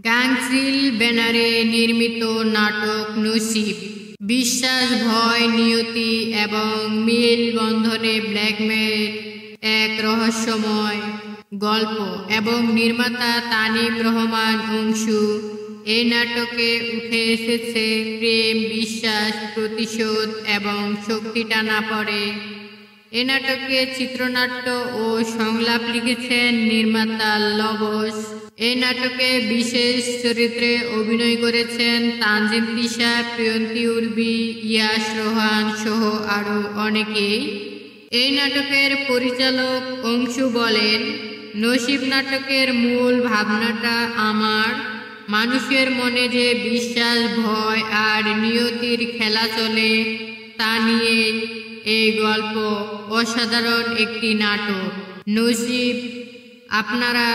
গাংচিল ব্যানারে নির্মিত নাটক নসিব বিশ্বাস, ভয়, নিয়তি এবং মিল বন্ধনে ব্ল্যাকমেল এক রহস্যময় গল্প এবং নির্মাতা তানিম রহমান অংশু। এই নাটকে উঠে এসেছে প্রেম, বিশ্বাস, প্রতিশোধ এবং শক্তি টানা পড়ে। এ নাটকে চিত্রনাট্য ও সংলাপ লিখেছেন নির্মাতা লবস। এই নাটকে বিশেষ চরিত্রে অভিনয় করেছেন তানজিম তিশা, প্রিয়ন্তী উর্বি, ইয়াশ রোহান সহ আরও অনেকেই। এই নাটকের পরিচালক অংশু বলেন, নসিব নাটকের মূল ভাবনাটা আমার মানুষের মনে যে বিশ্বাস, ভয় আর নিয়তির খেলা চলে তা নিয়ে এই গল্প। অসাধারণ একটি নাটক নসিব। আপনারা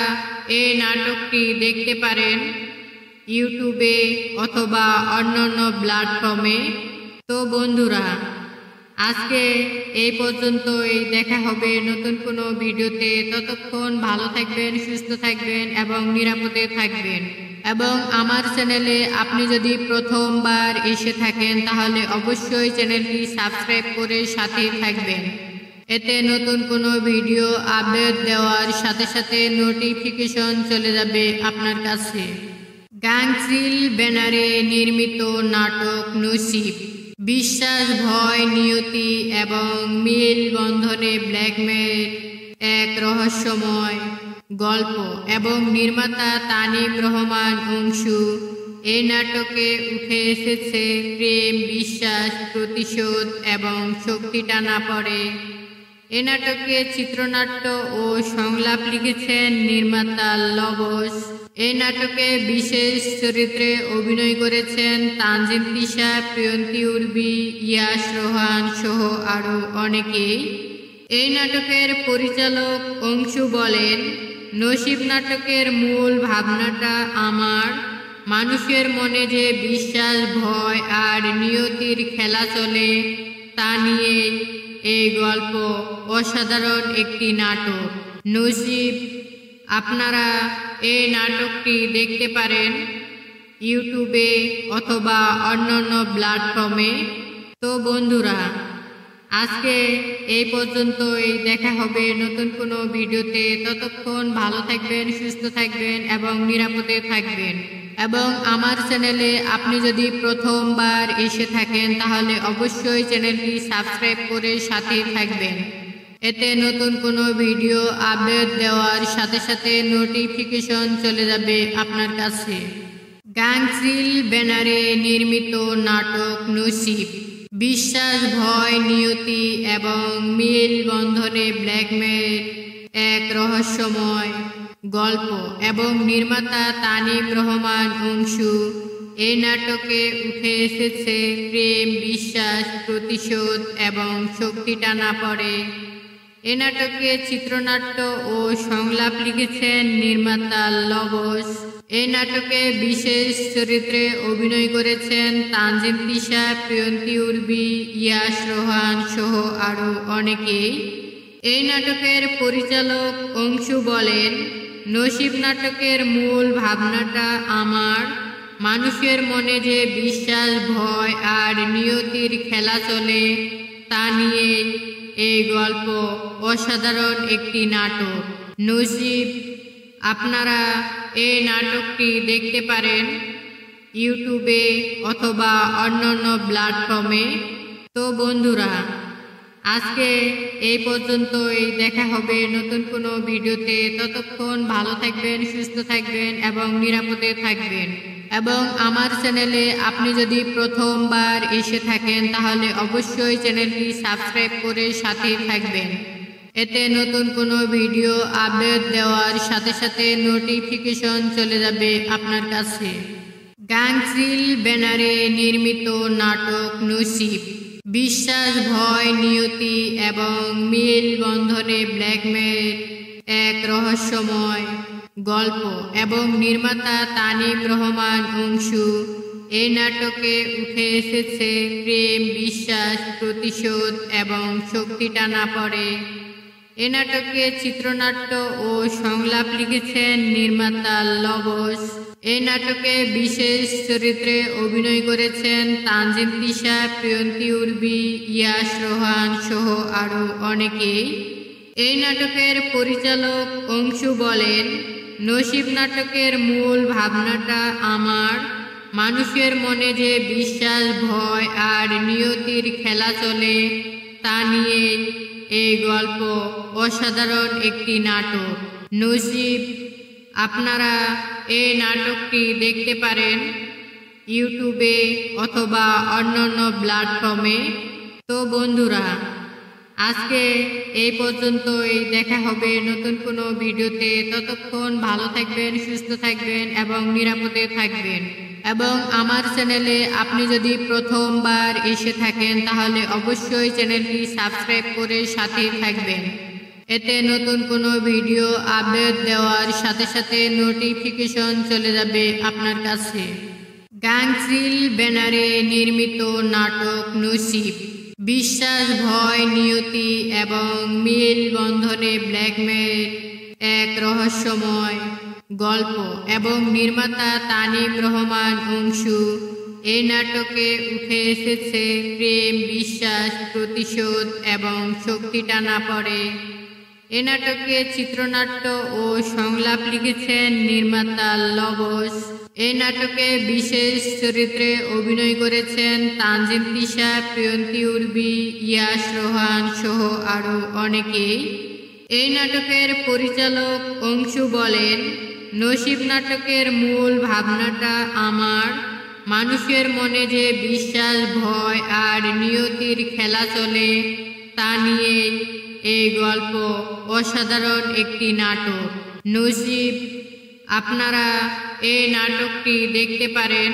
এই নাটকটি দেখতে পারেন ইউটিউবে অথবা অন্যান্য প্ল্যাটফর্মে। তো বন্ধুরা, আজকে এই পর্যন্তই। দেখা হবে নতুন কোনো ভিডিওতে। ততক্ষণ ভালো থাকবেন, সুস্থ থাকবেন এবং নিরাপদে থাকবেন। এবং আমার চ্যানেলে আপনি যদি প্রথমবার এসে থাকেন তাহলে অবশ্যই চ্যানেলটি সাবস্ক্রাইব করে সাথেই থাকবেন। এতে নতুন কোনো ভিডিও আপডেট দেওয়ার সাথে সাথে নোটিফিকেশন চলে যাবে আপনার কাছে। গাংচিল ব্যানারে নির্মিত নাটক নসিব বিশ্বাস, ভয়, নিয়তি এবং মিল বন্ধনে ব্ল্যাকমেল এক রহস্যময় গল্প এবং নির্মাতা তানিম রহমান অংশু। এই নাটকে উঠে এসেছে প্রেম, বিশ্বাস, প্রতিশোধ এবং শক্তি টানা পড়ে। এ নাটকে চিত্রনাট্য ও সংলাপ লিখেছেন নির্মাতা লবস। এই নাটকে বিশেষ চরিত্রে অভিনয় করেছেন তানজিম তিশা, প্রিয়ন্তী উর্বি, ইয়াশ রোহান সহ আরও অনেকেই। এই নাটকের পরিচালক অংশু বলেন, নসিব নাটকের মূল ভাবনাটা আমার মানুষের মনে যে বিশ্বাস, ভয় আর নিয়তির খেলা চলে তা নিয়ে এই গল্প। অসাধারণ একটি নাটক নসিব। আপনারা এই নাটকটি দেখতে পারেন ইউটিউবে অথবা অন্যান্য প্ল্যাটফর্মে। তো বন্ধুরা, আজকে এই পর্যন্তই। দেখা হবে নতুন কোনো ভিডিওতে। ততক্ষণ ভালো থাকবেন, সুস্থ থাকবেন এবং নিরাপদে থাকবেন। এবং আমার চ্যানেলে আপনি যদি প্রথমবার এসে থাকেন তাহলে অবশ্যই চ্যানেলটি সাবস্ক্রাইব করে সাথেই থাকবেন। এতে নতুন কোনো ভিডিও আপডেট দেওয়ার সাথে সাথে নোটিফিকেশন চলে যাবে আপনার কাছে। গাংচিল ব্যানারে নির্মিত নাটক নসিব বিশ্বাস, ভয়, নিয়তি এবং মিল বন্ধনে ব্ল্যাকমেল এক রহস্যময় গল্প এবং নির্মাতা তানিম রহমান অংশু। এই নাটকে উঠে এসেছে প্রেম, বিশ্বাস, প্রতিশোধ এবং শক্তি টানা পড়ে। এ নাটকে চিত্রনাট্য ও সংলাপ লিখেছেন নির্মাতা লবস। এই নাটকে বিশেষ চরিত্রে অভিনয় করেছেন তানজিম তিশা, প্রিয়ন্তী উর্বি, ইয়াশ রোহান সহ আরও অনেকেই। এই নাটকের পরিচালক অংশু বলেন, নসিব নাটকের মূল ভাবনাটা আমার মানুষের মনে যে বিশ্বাস, ভয় আর নিয়তির খেলা চলে তা নিয়ে এই গল্প। অসাধারণ একটি নাটক নসিব। আপনারা এই নাটকটি দেখতে পারেন ইউটিউবে অথবা অন্যান্য প্ল্যাটফর্মে। তো বন্ধুরা, আজকে এই পর্যন্তই। দেখা হবে নতুন কোনো ভিডিওতে। ততক্ষণ ভালো থাকবেন, সুস্থ থাকবেন এবং নিরাপদে থাকবেন। এবং আমার চ্যানেলে আপনি যদি প্রথমবার এসে থাকেন তাহলে অবশ্যই চ্যানেলটি সাবস্ক্রাইব করে সাথেই থাকবেন। এতে নতুন কোনো ভিডিও আপডেট দেওয়ার সাথে সাথে নোটিফিকেশন চলে যাবে আপনার কাছে। গাংচিল ব্যানারে নির্মিত নাটক নসিব বিশ্বাস, ভয়, নিয়তি এবং মিল বন্ধনে ব্ল্যাকমেল এক রহস্যময় গল্প এবং নির্মাতা তানিম রহমান অংশু। এই নাটকে উঠে এসেছে প্রেম, বিশ্বাস, প্রতিশোধ এবং শক্তি টানা পড়ে। এ নাটকে চিত্রনাট্য ও সংলাপ লিখেছেন নির্মাতা লবস। এই নাটকে বিশেষ চরিত্রে অভিনয় করেছেন তানজিম তিশা, প্রিয়ন্তী উর্বি, ইয়াশ রোহান সহ আরও অনেকেই। এই নাটকের পরিচালক অংশু বলেন, নসিব নাটকের মূল ভাবনাটা আমার মানুষের মনে যে বিশ্বাস, ভয় আর নিয়তির খেলা চলে তা নিয়ে এই গল্প। অসাধারণ একটি নাটক নসিব। আপনারা এই নাটকটি দেখতে পারেন ইউটিউবে অথবা অন্যান্য প্ল্যাটফর্মে। তো বন্ধুরা, আজকে এই পর্যন্তই। দেখা হবে নতুন কোনো ভিডিওতে। ততক্ষণ ভালো থাকবেন, সুস্থ থাকবেন এবং নিরাপদে থাকবেন। এবং আমার চ্যানেলে আপনি যদি প্রথমবার এসে থাকেন তাহলে অবশ্যই চ্যানেলটি সাবস্ক্রাইব করে সাথে থাকবেন। এতে নতুন কোনো ভিডিও আপডেট দেওয়ার সাথে সাথে নোটিফিকেশন চলে যাবে আপনার কাছে। গাংচিল ব্যানারে নির্মিত নাটক নসিব বিশ্বাস, ভয়, নিয়তি এবং মিল বন্ধনে ব্ল্যাকমেল এক রহস্যময় গল্প এবং নির্মাতা তানিম রহমান অংশু। এই নাটকে উঠে এসেছে প্রেম, বিশ্বাস, প্রতিশোধ এবং শক্তি টানা পড়ে। এ নাটকে চিত্রনাট্য ও সংলাপ লিখেছেন নির্মাতা লবস। এই নাটকে বিশেষ চরিত্রে অভিনয় করেছেন তানজিম তিশা, প্রিয়ন্তী উর্বি, ইয়াশ রোহান সহ আরও অনেকেই। এই নাটকের পরিচালক অংশু বলেন, নসিব নাটকের মূল ভাবনাটা আমার মানুষের মনে যে বিশ্বাস, ভয় আর নিয়তির খেলা চলে তা নিয়ে এই গল্প। অসাধারণ একটি নাটক নসিব। আপনারা এই নাটকটি দেখতে পারেন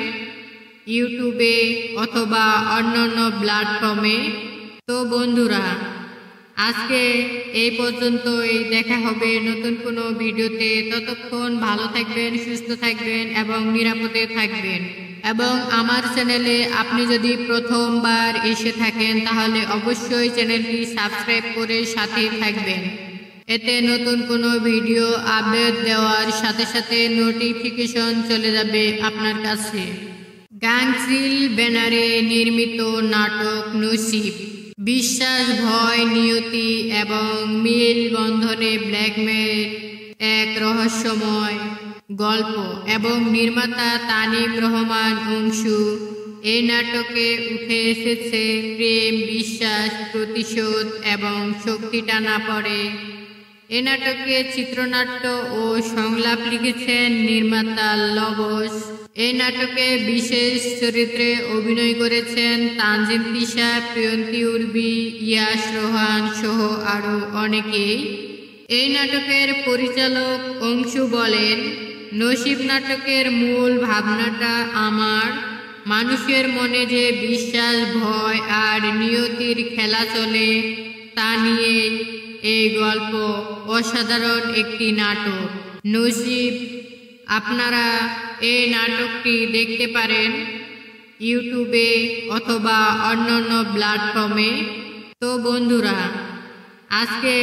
ইউটিউবে অথবা অন্যান্য প্ল্যাটফর্মে। তো বন্ধুরা, আজকে এই পর্যন্তই। দেখা হবে নতুন কোনো ভিডিওতে। ততক্ষণ ভালো থাকবেন, সুস্থ থাকবেন এবং নিরাপদে থাকবেন। এবং আমার চ্যানেলে আপনি যদি প্রথমবার এসে থাকেন তাহলে অবশ্যই চ্যানেলটি সাবস্ক্রাইব করে সাথে থাকবেন। এতে নতুন কোনো ভিডিও আপডেট দেওয়ার সাথে সাথে নোটিফিকেশন চলে যাবে আপনার কাছে। গাংচিল ব্যানারে নির্মিত নাটক নসিব বিশ্বাস, ভয়, নিয়তি এবং মিল বন্ধনে ব্ল্যাকমেল এক রহস্যময় গল্প এবং নির্মাতা তানিম রহমান অংশু। এই নাটকে উঠে এসেছে প্রেম, বিশ্বাস, প্রতিশোধ এবং শক্তি টানা পড়ে। এ নাটকে চিত্রনাট্য ও সংলাপ লিখেছেন নির্মাতা লবস। এই নাটকে বিশেষ চরিত্রে অভিনয় করেছেন তানজিম তিশা, প্রিয়ন্তী উর্বি, ইয়াশ রোহান সহ আরও অনেকেই। এই নাটকের পরিচালক অংশু বলেন, নসিব নাটকের মূল ভাবনাটা আমার মানুষের মনে যে বিশ্বাস, ভয় আর নিয়তির খেলা চলে তা নিয়ে এই গল্প। অসাধারণ একটি নাটক নসিব। আপনারা এই নাটকটি দেখতে পারেন ইউটিউবে অথবা অন্যান্য প্ল্যাটফর্মে। তো বন্ধুরা, আজকে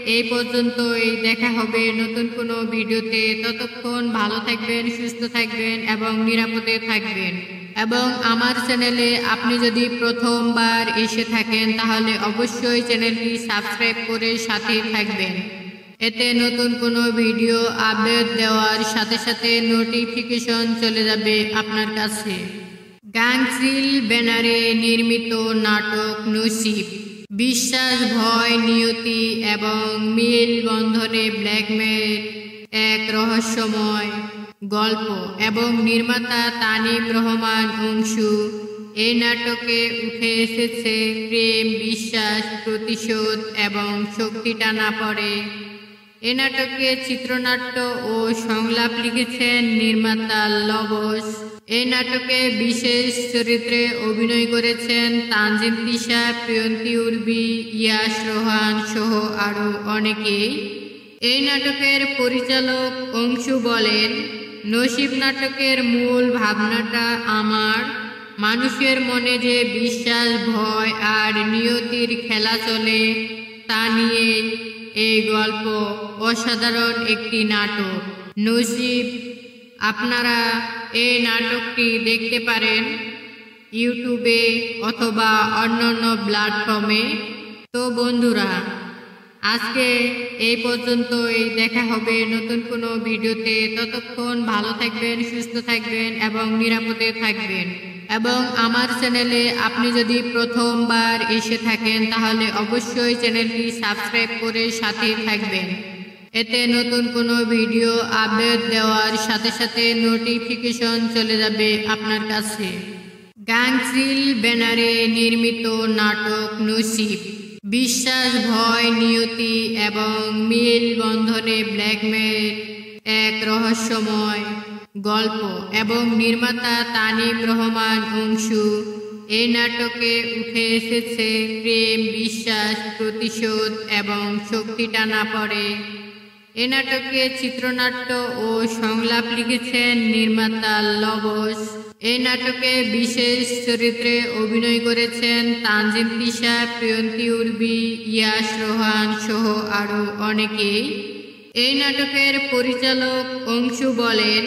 এই পর্যন্তই। দেখা হবে নতুন কোনো ভিডিওতে। ততক্ষণ ভালো থাকবেন, সুস্থ থাকবেন এবং নিরাপদে থাকবেন। এবং আমার চ্যানেলে আপনি যদি প্রথমবার এসে থাকেন তাহলে অবশ্যই চ্যানেলটি সাবস্ক্রাইব করে সাথে থাকবেন। এতে নতুন কোনো ভিডিও আপডেট দেওয়ার সাথে সাথে নোটিফিকেশন চলে যাবে আপনার কাছে। গাংচিল ব্যানারে নির্মিত নাটক নসিব বিশ্বাস, ভয়, নিয়তি এবং মিল বন্ধনে ব্ল্যাকমেল এক রহস্যময় গল্প এবং নির্মাতা তানিম রহমান অংশু। এই নাটকে উঠে এসেছে প্রেম, বিশ্বাস, প্রতিশোধ এবং শক্তি টানা পড়ে। এ নাটকে চিত্রনাট্য ও সংলাপ লিখেছেন নির্মাতা লবস। এই নাটকে বিশেষ চরিত্রে অভিনয় করেছেন তানজিম তিশা, প্রিয়ন্তী উর্বি, ইয়াশ রোহান সহ আরও অনেকেই। এই নাটকের পরিচালক অংশু বলেন, নসিব নাটকের মূল ভাবনাটা আমার মানুষের মনে যে বিশ্বাস, ভয় আর নিয়তির খেলা চলে তা নিয়ে এই গল্প। অসাধারণ একটি নাটক নসিব। আপনারা এই নাটকটি দেখতে পারেন ইউটিউবে অথবা অন্যান্য প্ল্যাটফর্মে। তো বন্ধুরা, আজকে এই পর্যন্তই। দেখা হবে নতুন কোনো ভিডিওতে। ততক্ষণ ভালো থাকবেন, সুস্থ থাকবেন এবং নিরাপদে থাকবেন। এবং আমার চ্যানেলে আপনি যদি প্রথমবার এসে থাকেন তাহলে অবশ্যই চ্যানেলটি সাবস্ক্রাইব করে সাথে থাকবেন। এতে নতুন কোনো ভিডিও আপডেট দেওয়ার সাথে সাথে নোটিফিকেশন চলে যাবে আপনার কাছে। গাংচিল ব্যানারে নির্মিত নাটক নসিব বিশ্বাস, ভয়, নিয়তি এবং মিল বন্ধনে ব্ল্যাকমেল এক রহস্যময় গল্প এবং নির্মাতা তানিম রহমান অংশু। এই নাটকে উঠে এসেছে প্রেম, বিশ্বাস, প্রতিশোধ এবং শক্তি টানা পড়ে। এ নাটকে চিত্রনাট্য ও সংলাপ লিখেছেন নির্মাতা লবস। এই নাটকে বিশেষ চরিত্রে অভিনয় করেছেন তানজিম তিশা, প্রিয়ন্তী উর্বি, ইয়াশ রোহান সহ আরও অনেকেই। এই নাটকের পরিচালক অংশু বলেন,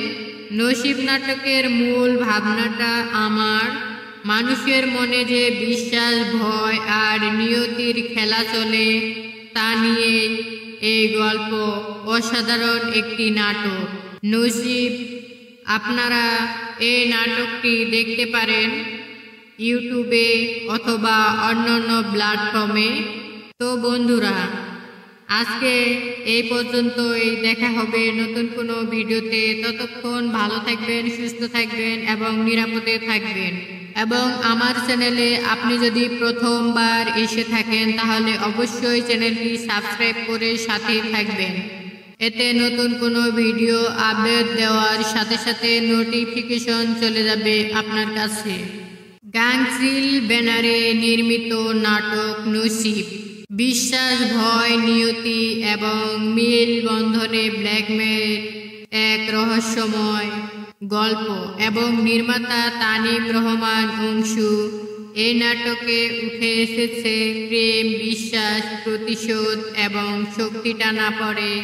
নসিব নাটকের মূল ভাবনাটা আমার মানুষের মনে যে বিশ্বাস, ভয় আর নিয়তির খেলা চলে তা নিয়ে এই গল্প। অসাধারণ একটি নাটক নসিব। আপনারা এই নাটকটি দেখতে পারেন ইউটিউবে অথবা অন্যান্য প্ল্যাটফর্মে। তো বন্ধুরা, আজকে এই পর্যন্তই। দেখা হবে নতুন কোনো ভিডিওতে। ততক্ষণ ভালো থাকবেন, সুস্থ থাকবেন এবং নিরাপদে থাকবেন। এবং আমার চ্যানেলে আপনি যদি প্রথমবার এসে থাকেন তাহলে অবশ্যই চ্যানেলটি সাবস্ক্রাইব করে সাথে থাকবেন। এতে নতুন কোনো ভিডিও আপডেট দেওয়ার সাথে সাথে নোটিফিকেশন চলে যাবে আপনার কাছে। গাংচিল ব্যানারে নির্মিত নাটক নসিব বিশ্বাস, ভয়, নিয়তি এবং মিল বন্ধনে ব্ল্যাকমেল এক রহস্যময় গল্প এবং নির্মাতা তানিম রহমান অংশু। এই নাটকে উঠে এসেছে প্রেম, বিশ্বাস, প্রতিশোধ এবং শক্তি টানা পড়ে।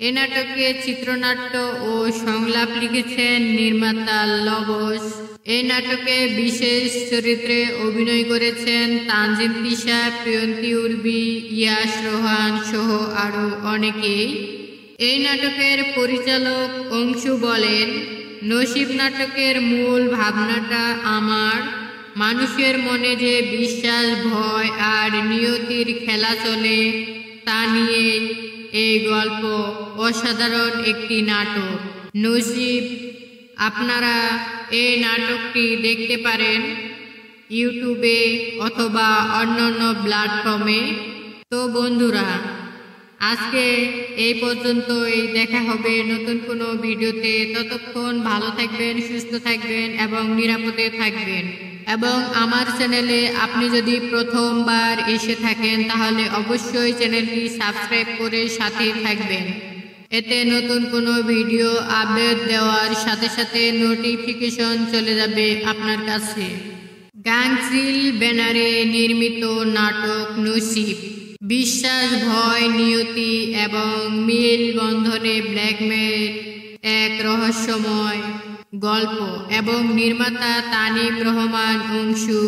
এ নাটকে চিত্রনাট্য ও সংলাপ লিখেছেন নির্মাতা লবস। এই নাটকে বিশেষ চরিত্রে অভিনয় করেছেন তানজিম তিশা, প্রিয়ন্তী উর্বি, ইয়াশ রোহান সহ আরও অনেকেই। এই নাটকের পরিচালক অংশু বলেন, নসিব নাটকের মূল ভাবনাটা আমার মানুষের মনে যে বিশ্বাস, ভয় আর নিয়তির খেলা চলে তা নিয়ে এই গল্প। অসাধারণ একটি নাটক নসিব। আপনারা এই নাটকটি দেখতে পারেন ইউটিউবে অথবা অন্যান্য প্ল্যাটফর্মে। তো বন্ধুরা, আজকে এই পর্যন্তই। দেখা হবে নতুন কোনো ভিডিওতে। ততক্ষণ ভালো থাকবেন, সুস্থ থাকবেন এবং নিরাপদে থাকবেন। এবং আমার চ্যানেলে আপনি যদি প্রথমবার এসে থাকেন তাহলে অবশ্যই চ্যানেলটি সাবস্ক্রাইব করে সাথে থাকবেন। এতে নতুন কোনো ভিডিও আপডেট দেওয়ার সাথে সাথে নোটিফিকেশন চলে যাবে আপনার কাছে। গাংচিল ব্যানারে নির্মিত নাটক নসিব বিশ্বাস, ভয়, নিয়তি এবং মিল বন্ধনে ব্ল্যাকমেল এক রহস্যময় গল্প এবং নির্মাতা তানিম রহমান অংশু।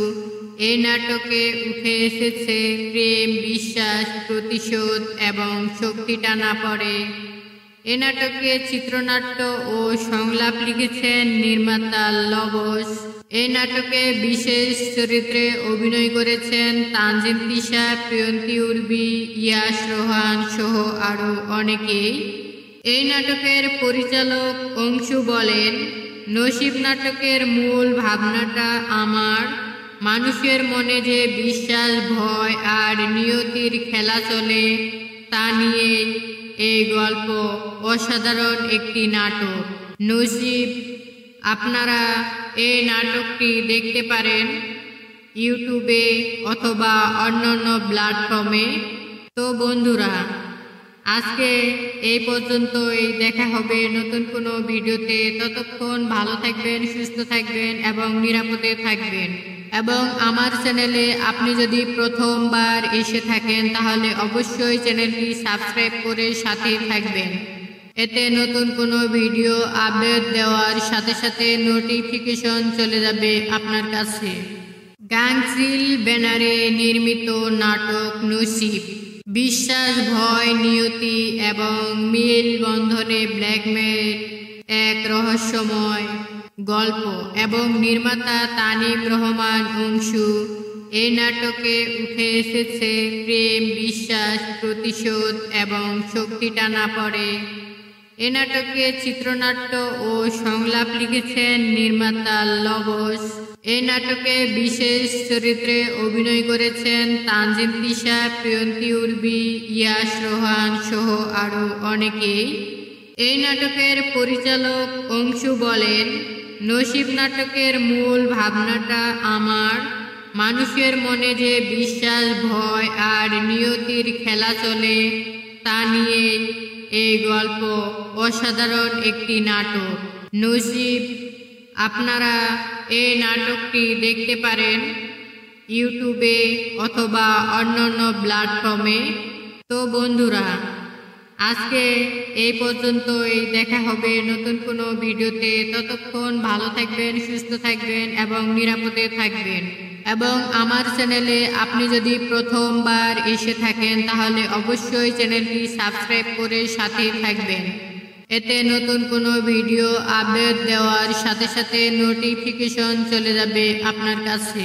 এই নাটকে উঠে এসেছে প্রেম, বিশ্বাস, প্রতিশোধ এবং শক্তি টানা পড়ে। এ নাটকে চিত্রনাট্য ও সংলাপ লিখেছেন নির্মাতা লবস। এই নাটকে বিশেষ চরিত্রে অভিনয় করেছেন তানজিম তিশা, প্রিয়ন্তী উর্বি, ইয়াশ রোহান সহ আরও অনেকেই। এই নাটকের পরিচালক অংশু বলেন, নসিব নাটকের মূল ভাবনাটা আমার মানুষের মনে যে বিশ্বাস, ভয় আর নিয়তির খেলা চলে তা নিয়ে এই গল্প। অসাধারণ একটি নাটক নসিব। আপনারা এই নাটকটি দেখতে পারেন ইউটিউবে অথবা অন্যান্য প্ল্যাটফর্মে। তো বন্ধুরা, আজকে এই পর্যন্তই। দেখা হবে নতুন কোনো ভিডিওতে। ততক্ষণ ভালো থাকবেন, সুস্থ থাকবেন এবং নিরাপদে থাকবেন। এবং আমার চ্যানেলে আপনি যদি প্রথমবার এসে থাকেন তাহলে অবশ্যই চ্যানেলটি সাবস্ক্রাইব করে সাথে থাকবেন। এতে নতুন কোনো ভিডিও আপডেট দেওয়ার সাথে সাথে নোটিফিকেশন চলে যাবে আপনার কাছে। গাংচিল ব্যানারে নির্মিত নাটক নসিব বিশ্বাস, ভয়, নিয়তি এবং মিল বন্ধনে ব্ল্যাকমেল এক রহস্যময় গল্প এবং নির্মাতা তানিম রহমান অংশু। এই নাটকে উঠে এসেছে প্রেম, বিশ্বাস, প্রতিশোধ এবং শক্তি টানা পড়ে। এ নাটকে চিত্রনাট্য ও সংলাপ লিখেছেন নির্মাতা লবস। এই নাটকে বিশেষ চরিত্রে অভিনয় করেছেন তানজিম তিশা, প্রিয়ন্তী উর্বি, ইয়াশ রোহান সহ আরও অনেকেই। এই নাটকের পরিচালক অংশু বলেন, নসিব নাটকের মূল ভাবনাটা আমার মানুষের মনে যে বিশ্বাস, ভয় আর নিয়তির খেলা চলে তা নিয়ে এই গল্প। অসাধারণ একটি নাটক নসিব। আপনারা এই নাটকটি দেখতে পারেন ইউটিউবে অথবা অন্যান্য প্ল্যাটফর্মে। তো বন্ধুরা, আজকে এই পর্যন্তই। দেখা হবে নতুন কোনো ভিডিওতে। ততক্ষণ ভালো থাকবেন, সুস্থ থাকবেন এবং নিরাপদে থাকবেন। এবং আমার চ্যানেলে আপনি যদি প্রথমবার এসে থাকেন তাহলে অবশ্যই চ্যানেলটি সাবস্ক্রাইব করে সাথে থাকবেন। এতে নতুন কোনো ভিডিও আপডেট দেওয়ার সাথে সাথে নোটিফিকেশন চলে যাবে আপনার কাছে।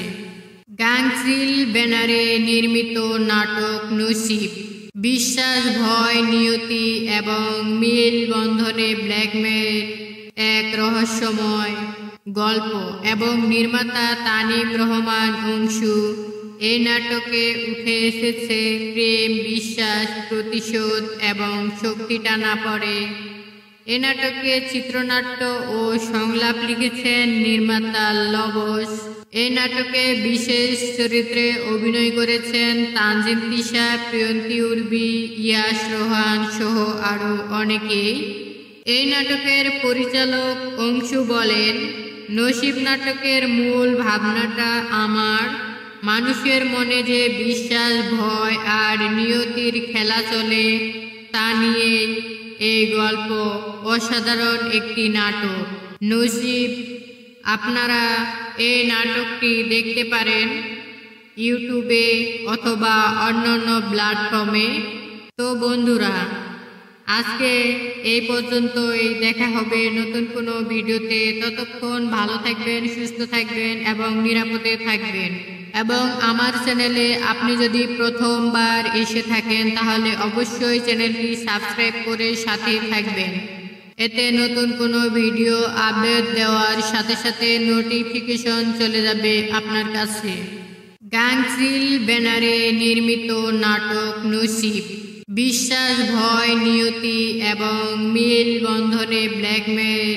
গাংচিল ব্যানারে নির্মিত নাটক নসিব বিশ্বাস, ভয়, নিয়তি এবং মিল বন্ধনে ব্ল্যাকমেল এক রহস্যময় গল্প এবং নির্মাতা তানিম রহমান অংশু। এই নাটকে উঠে এসেছে প্রেম, বিশ্বাস, প্রতিশোধ এবং শক্তি টানা পড়ে। এ নাটকে চিত্রনাট্য ও সংলাপ লিখেছেন নির্মাতা লবস। এই নাটকে বিশেষ চরিত্রে অভিনয় করেছেন তানজিম তিশা, প্রিয়ন্তী উর্বি, ইয়াশ রোহান সহ আরও অনেকেই। এই নাটকের পরিচালক অংশু বলেন, নসিব নাটকের মূল ভাবনাটা আমার মানুষের মনে যে বিশ্বাস, ভয় আর নিয়তির খেলা চলে তা নিয়ে এই গল্প। অসাধারণ একটি নাটক নসিব। আপনারা এই নাটকটি দেখতে পারেন ইউটিউবে অথবা অন্যান্য প্ল্যাটফর্মে। তো বন্ধুরা, আজকে এই পর্যন্তই। দেখা হবে নতুন কোনো ভিডিওতে। ততক্ষণ ভালো থাকবেন, সুস্থ থাকবেন এবং নিরাপদে থাকবেন। এবং আমার চ্যানেলে আপনি যদি প্রথমবার এসে থাকেন তাহলে অবশ্যই চ্যানেলটি সাবস্ক্রাইব করে সাথে থাকবেন। এতে নতুন কোনো ভিডিও আপডেট দেওয়ার সাথে সাথে নোটিফিকেশন চলে যাবে আপনার কাছে। গাংচিল ব্যানারে নির্মিত নাটক নসিব বিশ্বাস, ভয়, নিয়তি এবং মিল বন্ধনে ব্ল্যাকমেল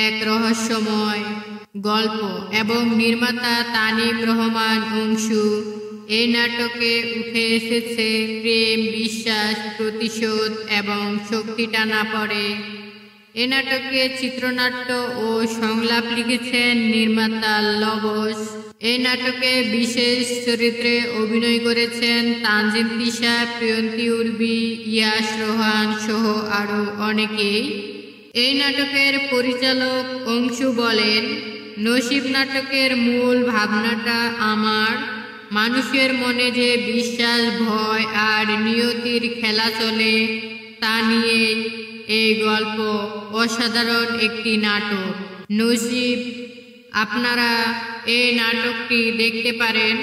এক রহস্যময় গল্প এবং নির্মাতা তানিম রহমান অংশু। এই নাটকে উঠে এসেছে প্রেম, বিশ্বাস, প্রতিশোধ এবং শক্তি টানা পড়ে। এ নাটকে চিত্রনাট্য ও সংলাপ লিখেছেন নির্মাতা লবস। এই নাটকে বিশেষ চরিত্রে অভিনয় করেছেন তানজিম তিশা, প্রিয়ন্তী উর্বি, ইয়াশ রোহান সহ আরও অনেকেই। এই নাটকের পরিচালক অংশু বলেন, নসিব নাটকের মূল ভাবনাটা আমার মানুষের মনে যে বিশ্বাস, ভয় আর নিয়তির খেলা চলে তা নিয়ে এই গল্প। অসাধারণ একটি নাটক নসিব। আপনারা এই নাটকটি দেখতে পারেন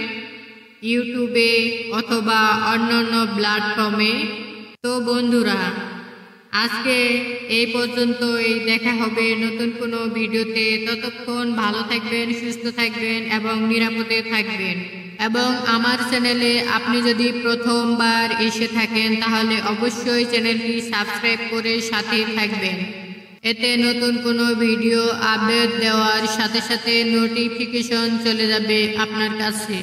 ইউটিউবে অথবা অন্যান্য প্ল্যাটফর্মে। তো বন্ধুরা, আজকে এই পর্যন্তই। দেখা হবে নতুন কোনো ভিডিওতে। ততক্ষণ ভালো থাকবেন, সুস্থ থাকবেন এবং নিরাপদে থাকবেন। এবং আমার চ্যানেলে আপনি যদি প্রথমবার এসে থাকেন তাহলে অবশ্যই চ্যানেলটি সাবস্ক্রাইব করে সাথে থাকবেন। এতে নতুন কোনো ভিডিও আপডেট দেওয়ার সাথে সাথে নোটিফিকেশন চলে যাবে আপনার কাছে।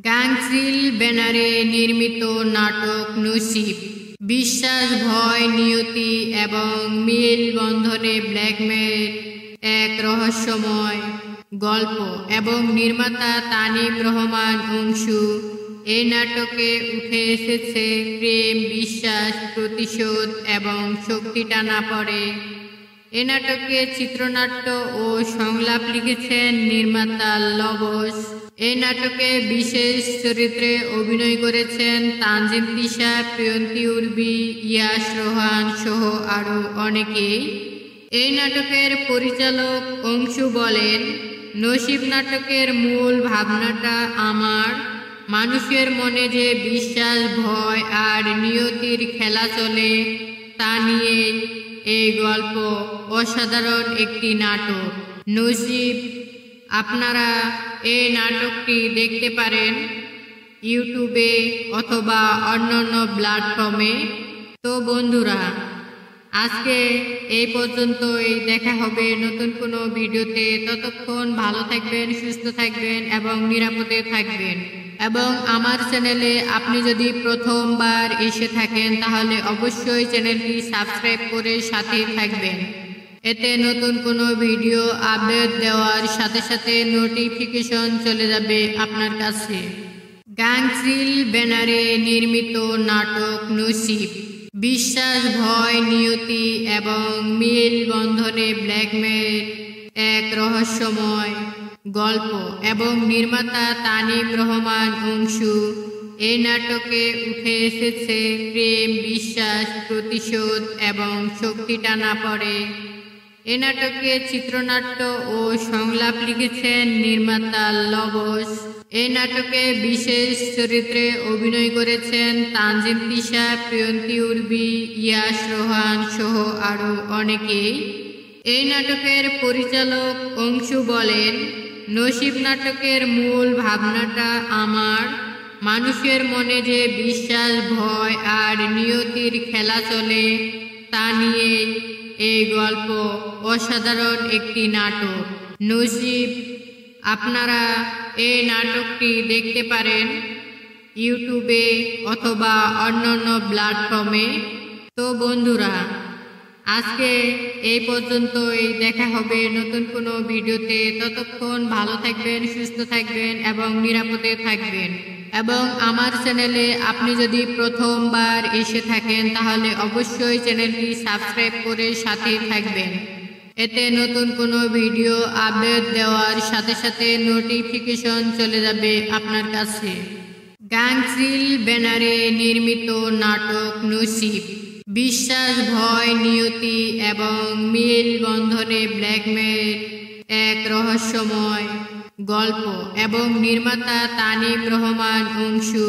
গাংচিল ব্যানারে নির্মিত নাটক নসিব বিশ্বাস, ভয়, নিয়তি এবং মিল বন্ধনে ব্ল্যাকমেল এক রহস্যময় গল্প এবং নির্মাতা তানিম রহমান অংশু। এই নাটকে উঠে এসেছে প্রেম, বিশ্বাস, প্রতিশোধ এবং শক্তি টানা পড়ে। এ নাটকে চিত্রনাট্য ও সংলাপ লিখেছেন নির্মাতা লবস। এই নাটকে বিশেষ চরিত্রে অভিনয় করেছেন তানজিম তিশা, প্রিয়ন্তী উর্বি, ইয়াশ রোহান সহ আরও অনেকেই। এই নাটকের পরিচালক অংশু বলেন, নসিব নাটকের মূল ভাবনাটা আমার। মানুষের মনে যে বিশ্বাস, ভয় আর নিয়তির খেলা চলে তা নিয়ে এই গল্প। অসাধারণ একটি নাটক নসিব। আপনারা এই নাটকটি দেখতে পারেন ইউটিউবে অথবা অন্যান্য প্ল্যাটফর্মে। তো বন্ধুরা, আজকে এই পর্যন্তই। দেখা হবে নতুন কোনো ভিডিওতে। ততক্ষণ ভালো থাকবেন, সুস্থ থাকবেন এবং নিরাপদে থাকবেন। এবং আমার চ্যানেলে আপনি যদি প্রথমবার এসে থাকেন তাহলে অবশ্যই চ্যানেলটি সাবস্ক্রাইব করে সাথেই থাকবেন। এতে নতুন কোনো ভিডিও আপডেট দেওয়ার সাথে সাথে নোটিফিকেশন চলে যাবে আপনার কাছে। গাংচিল ব্যানারে নির্মিত নাটক নসিব। বিশ্বাস, ভয়, নিয়তি এবং মিল বন্ধনে ব্ল্যাকমেল এক রহস্যময় গল্প এবং নির্মাতা তানিম রহমান অংশু। এই নাটকে উঠে এসেছে প্রেম, বিশ্বাস, প্রতিশোধ এবং শক্তি টানা পড়ে। এ নাটকে চিত্রনাট্য ও সংলাপ লিখেছেন নির্মাতা লবস। এই নাটকে বিশেষ চরিত্রে অভিনয় করেছেন তানজিম তিশা, প্রিয়ন্তী উর্বি, ইয়াশ রোহান সহ আরও অনেকেই। এই নাটকের পরিচালক অংশু বলেন, নসিব নাটকের মূল ভাবনাটা আমার। মানুষের মনে যে বিশ্বাস, ভয় আর নিয়তির খেলা চলে তা নিয়ে এই গল্প। অসাধারণ একটি নাটক নসিব। আপনারা এই নাটকটি দেখতে পারেন ইউটিউবে অথবা অন্যান্য প্ল্যাটফর্মে। তো বন্ধুরা, আজকে এই পর্যন্তই। দেখা হবে নতুন কোনো ভিডিওতে। ততক্ষণ ভালো থাকবেন, সুস্থ থাকবেন এবং নিরাপদে থাকবেন। এবং আমার চ্যানেলে আপনি যদি প্রথমবার এসে থাকেন তাহলে অবশ্যই চ্যানেলটি সাবস্ক্রাইব করে সাথেই থাকবেন। এতে নতুন কোনো ভিডিও আপডেট দেওয়ার সাথে সাথে নোটিফিকেশন চলে যাবে আপনার কাছে। গাংচিল ব্যানারে নির্মিত নাটক নসিব। বিশ্বাস, ভয়, নিয়তি এবং মিল বন্ধনে ব্ল্যাকমেল এক রহস্যময় গল্প এবং নির্মাতা তানিম রহমান অংশু।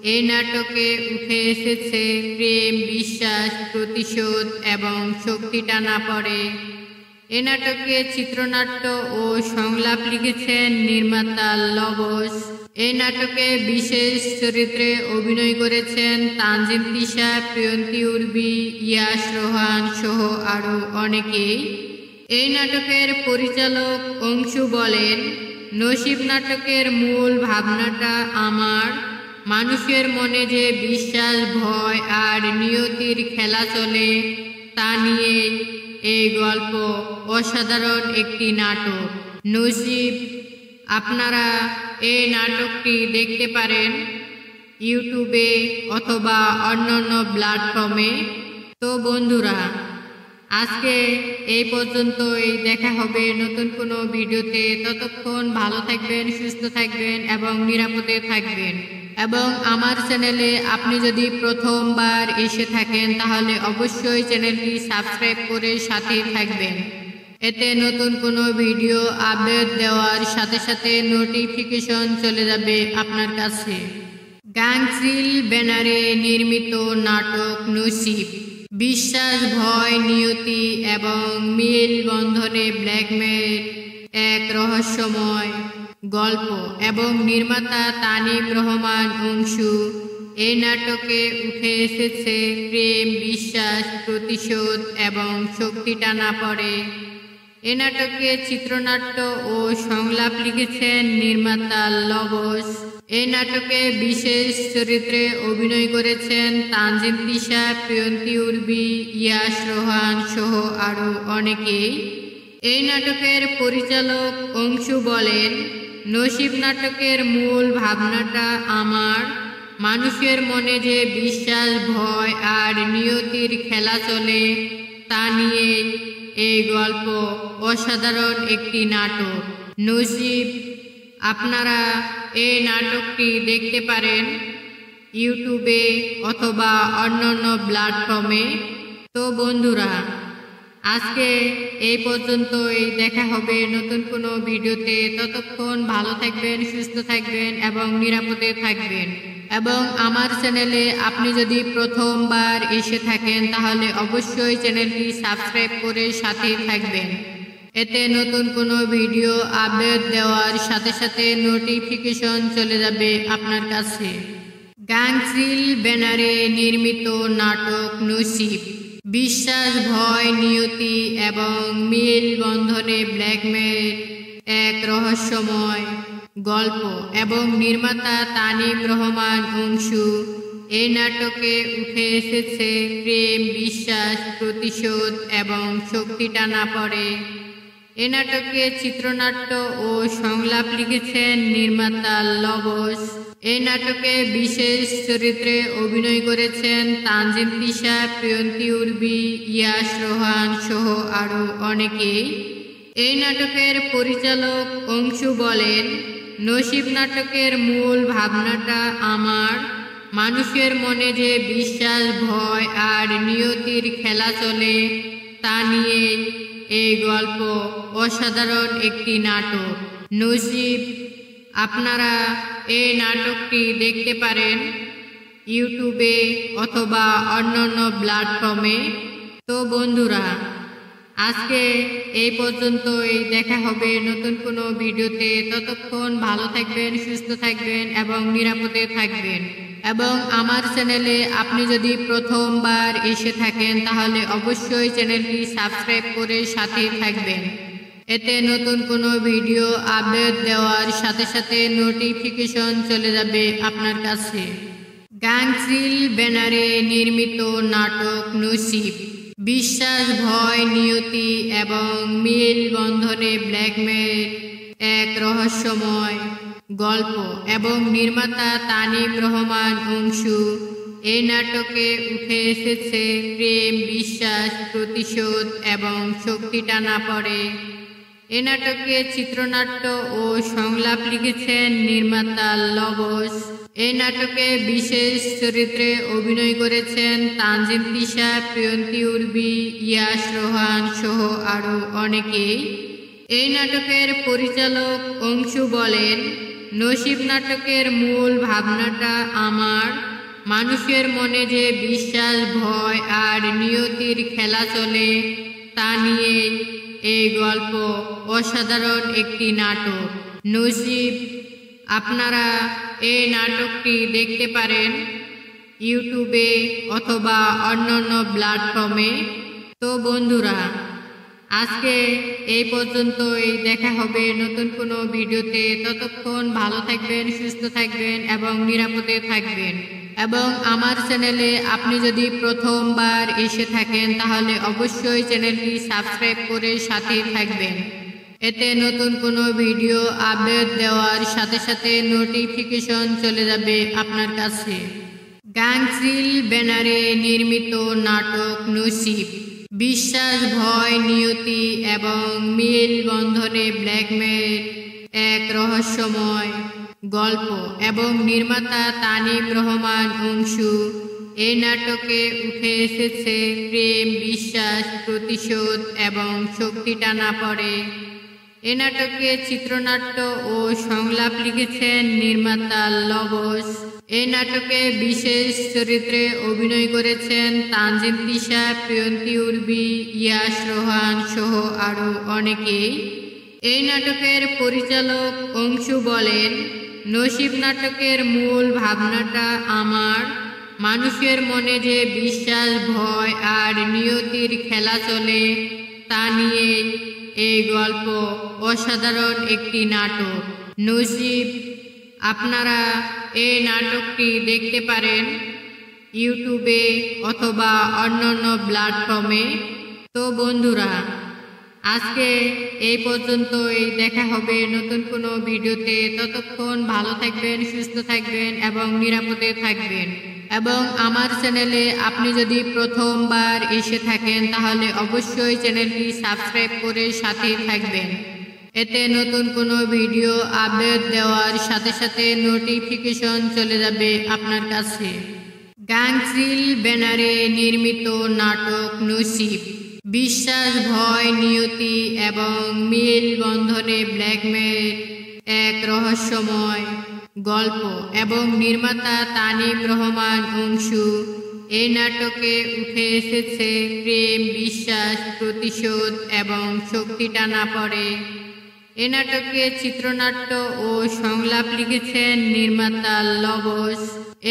এই নাটকে উঠে এসেছে প্রেম, বিশ্বাস, প্রতিশোধ এবং শক্তি টানা পড়ে। এ নাটকে চিত্রনাট্য ও সংলাপ লিখেছেন নির্মাতা লবস। এই নাটকে বিশেষ চরিত্রে অভিনয় করেছেন তানজিম তিশা, প্রিয়ন্তী উর্বি, ইয়াশ রোহান সহ আরও অনেকেই। এই নাটকের পরিচালক অংশু বলেন, নসিব নাটকের মূল ভাবনাটা আমার। মানুষের মনে যে বিশ্বাস, ভয় আর নিয়তির খেলা চলে তা নিয়ে এই গল্প। অসাধারণ একটি নাটক নসিব। আপনারা এই নাটকটি দেখতে পারেন ইউটিউবে অথবা অন্যান্য প্ল্যাটফর্মে। তো বন্ধুরা, আজকে এই পর্যন্তই। দেখা হবে নতুন কোনো ভিডিওতে। ততক্ষণ ভালো থাকবেন, সুস্থ থাকবেন এবং নিরাপদে থাকবেন। এবং আমার চ্যানেলে আপনি যদি প্রথমবার এসে থাকেন তাহলে অবশ্যই চ্যানেলটি সাবস্ক্রাইব করে সাথেই থাকবেন। এতে নতুন কোনো ভিডিও আপডেট দেওয়ার সাথে সাথে নোটিফিকেশন চলে যাবে আপনার কাছে। গাংচিল ব্যানারে নির্মিত নাটক নসিব। বিশ্বাস, ভয়, নিয়তি এবং মিল বন্ধনে ব্ল্যাকমেল এক রহস্যময় গল্প এবং নির্মাতা তানিম রহমান অংশু। এই নাটকে উঠে এসেছে প্রেম, বিশ্বাস, প্রতিশোধ এবং শক্তি টানা পড়ে। এ নাটকে চিত্রনাট্য ও সংলাপ লিখেছেন নির্মাতা লবস। এই নাটকে বিশেষ চরিত্রে অভিনয় করেছেন তানজিম তিশা, প্রিয়ন্তী উর্বি, ইয়াশ রোহান সহ আরও অনেকেই। এই নাটকের পরিচালক অংশু বলেন, নসিব নাটকের মূল ভাবনাটা আমার, মানুষের মনে যে বিশ্বাস, ভয় আর নিয়তির খেলা চলে তা নিয়ে এই গল্প। অসাধারণ একটি নাটক নসিব। আপনারা এই নাটকটি দেখতে পারেন ইউটিউবে অথবা অন্যান্য প্ল্যাটফর্মে। তো বন্ধুরা, আজকে এই পর্যন্তই। দেখা হবে নতুন কোনো ভিডিওতে। ততক্ষণ ভালো থাকবেন, সুস্থ থাকবেন এবং নিরাপদে থাকবেন। এবং আমার চ্যানেলে আপনি যদি প্রথমবার এসে থাকেন তাহলে অবশ্যই চ্যানেলটি সাবস্ক্রাইব করে সাথে থাকবেন। এতে নতুন কোনো ভিডিও আপডেট দেওয়ার সাথে সাথে নোটিফিকেশন চলে যাবে আপনার কাছে। গাংচিল ব্যানারে নির্মিত নাটক নসিব। বিশ্বাস, ভয়, নিয়তি এবং মিল বন্ধনে ব্ল্যাকমেল এক রহস্যময় গল্প এবং নির্মাতা তানিম রহমান অংশু। এই নাটকে উঠে এসেছে প্রেম, বিশ্বাস, প্রতিশোধ এবং শক্তি টানা পড়ে। এ নাটকে চিত্রনাট্য ও সংলাপ লিখেছেন নির্মাতা লবস। এই নাটকে বিশেষ চরিত্রে অভিনয় করেছেন তানজিম তিশা, প্রিয়ন্তী উর্বি, ইয়াশ রোহান সহ আরও অনেকেই। এই নাটকের পরিচালক অংশু বলেন, নসিব নাটকের মূল ভাবনাটা আমার, মানুষের মনে যে বিশ্বাস, ভয় আর নিয়তির খেলা চলে তা নিয়ে এই গল্প। অসাধারণ একটি নাটক নসিব। আপনারা এই নাটকটি দেখতে পারেন ইউটিউবে অথবা অন্যান্য প্ল্যাটফর্মে। তো বন্ধুরা, আজকে এই পর্যন্তই। দেখা হবে নতুন কোনো ভিডিওতে। ততক্ষণ ভালো থাকবেন, সুস্থ থাকবেন এবং নিরাপদে থাকবেন। এবং আমার চ্যানেলে আপনি যদি প্রথমবার এসে থাকেন তাহলে অবশ্যই চ্যানেলটি সাবস্ক্রাইব করে সাথে থাকবেন। এতে নতুন কোনো ভিডিও আপডেট দেওয়ার সাথে সাথে নোটিফিকেশন চলে যাবে আপনার কাছে। গাংচিল ব্যানারে নির্মিত নাটক নসিব। বিশ্বাস, ভয়, নিয়তি এবং মিল বন্ধনে ব্ল্যাকমেল এক রহস্যময় গল্প এবং নির্মাতা তানিম রহমান অংশু। এই নাটকে উঠে এসেছে প্রেম, বিশ্বাস, প্রতিশোধ এবং শক্তি টানা পড়ে। এ নাটকে চিত্রনাট্য ও সংলাপ লিখেছেন নির্মাতা লবস। এই নাটকে বিশেষ চরিত্রে অভিনয় করেছেন তানজিম তিশা, প্রিয়ন্তী উর্বি, ইয়াশ রোহান সহ আরও অনেকেই। এই নাটকের পরিচালক অংশু বলেন, নসিব নাটকের মূল ভাবনাটা আমার, মানুষের মনে যে বিশ্বাস, ভয় আর নিয়তির খেলা চলে তা নিয়ে এই গল্প। অসাধারণ একটি নাটক নসিব। আপনারা এই নাটকটি দেখতে পারেন ইউটিউবে অথবা অন্যান্য প্ল্যাটফর্মে। তো বন্ধুরা, আজকে এই পর্যন্তই। দেখা হবে নতুন কোনো ভিডিওতে। ততক্ষণ ভালো থাকবেন, সুস্থ থাকবেন এবং নিরাপদে থাকবেন। এবং আমার চ্যানেলে আপনি যদি প্রথমবার এসে থাকেন তাহলে অবশ্যই চ্যানেলটি সাবস্ক্রাইব করে সাথে থাকবেন। এতে নতুন কোনো ভিডিও আপডেট দেওয়ার সাথে সাথে নোটিফিকেশন চলে যাবে আপনার কাছে। গাংচিল ব্যানারে নির্মিত নাটক নসিব। বিশ্বাস, ভয়, নিয়তি এবং মিল বন্ধনে ব্ল্যাকমেল এক রহস্যময় গল্প এবং নির্মাতা তানিম রহমান অংশু। এই নাটকে উঠে এসেছে প্রেম, বিশ্বাস, প্রতিশোধ এবং শক্তি টানা পড়ে। এ নাটকে চিত্রনাট্য ও সংলাপ লিখেছেন নির্মাতা লবস। এই নাটকে বিশেষ চরিত্রে অভিনয় করেছেন তানজিম তিশা, প্রিয়ন্তী উর্বি, ইয়াশ রোহান সহ আরও অনেকেই। এই নাটকের পরিচালক অংশু বলেন, নসিব নাটকের মূল ভাবনাটা আমার, মানুষের মনে যে বিশ্বাস, ভয় আর নিয়তির খেলা চলে তা নিয়ে এই গল্প। অসাধারণ একটি নাটক নসিব। আপনারা এই নাটকটি দেখতে পারেন ইউটিউবে অথবা অন্যান্য প্ল্যাটফর্মে। তো বন্ধুরা, আজকে এই পর্যন্তই, দেখা হবে নতুন কোনো ভিডিওতে। ততক্ষণ ভালো থাকবেন, সুস্থ থাকবেন এবং নিরাপদে থাকবেন। এবং আমার চ্যানেলে আপনি যদি প্রথমবার এসে থাকেন তাহলে অবশ্যই চ্যানেলটি সাবস্ক্রাইব করে সাথে থাকবেন। এতে নতুন কোনো ভিডিও আপডেট দেওয়ার সাথে সাথে নোটিফিকেশন চলে যাবে আপনার কাছে। গাংচিল ব্যানারে নির্মিত নাটক নসিব, বিশ্বাস, ভয়, নিয়তি এবং মিল বন্ধনে ব্ল্যাকমেল এক রহস্যময় গল্প এবং নির্মাতা তানিম রহমান অংশু। এই নাটকে উঠে এসেছে প্রেম, বিশ্বাস, প্রতিশোধ এবং শক্তি টানা পড়ে। এ নাটকে চিত্রনাট্য ও সংলাপ লিখেছেন নির্মাতা লবস।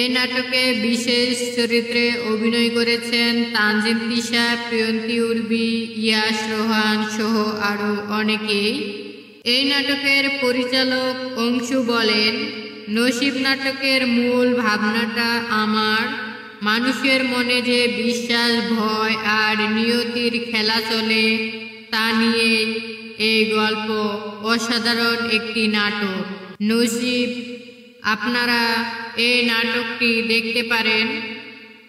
এই নাটকে বিশেষ চরিত্রে অভিনয় করেছেন তানজিম তিশা, প্রিয়ন্তী উর্বি, ইয়াশ রোহান সহ আরও অনেকেই। এই নাটকের পরিচালক অংশু বলেন, নসিব নাটকের মূল ভাবনাটা আমার মানুষের মনে যে বিশ্বাস, ভয় আর নিয়তির খেলা চলে তা নিয়ে এই গল্প। অসাধারণ একটি নাটক নসিব। আপনারা এই নাটকটি দেখতে পারেন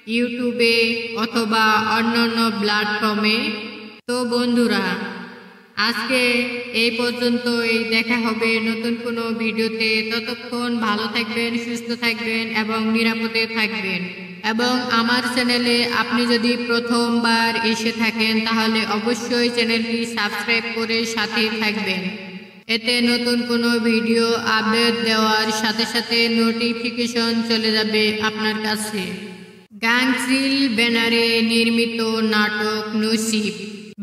ইউটিউবে অথবা অন্যান্য প্ল্যাটফর্মে। তো বন্ধুরা, আজকে এই পর্যন্তই, দেখা হবে নতুন কোনো ভিডিওতে। ততক্ষণ ভালো থাকবেন, সুস্থ থাকবেন এবং নিরাপদে থাকবেন। এবং আমার চ্যানেলে আপনি যদি প্রথমবার এসে থাকেন তাহলে অবশ্যই চ্যানেলটি সাবস্ক্রাইব করে সাথে থাকবেন। এতে নতুন কোনো ভিডিও আপডেট দেওয়ার সাথে সাথে নোটিফিকেশন চলে যাবে আপনার কাছে। গাংচিল ব্যানারে নির্মিত নাটক নসিব,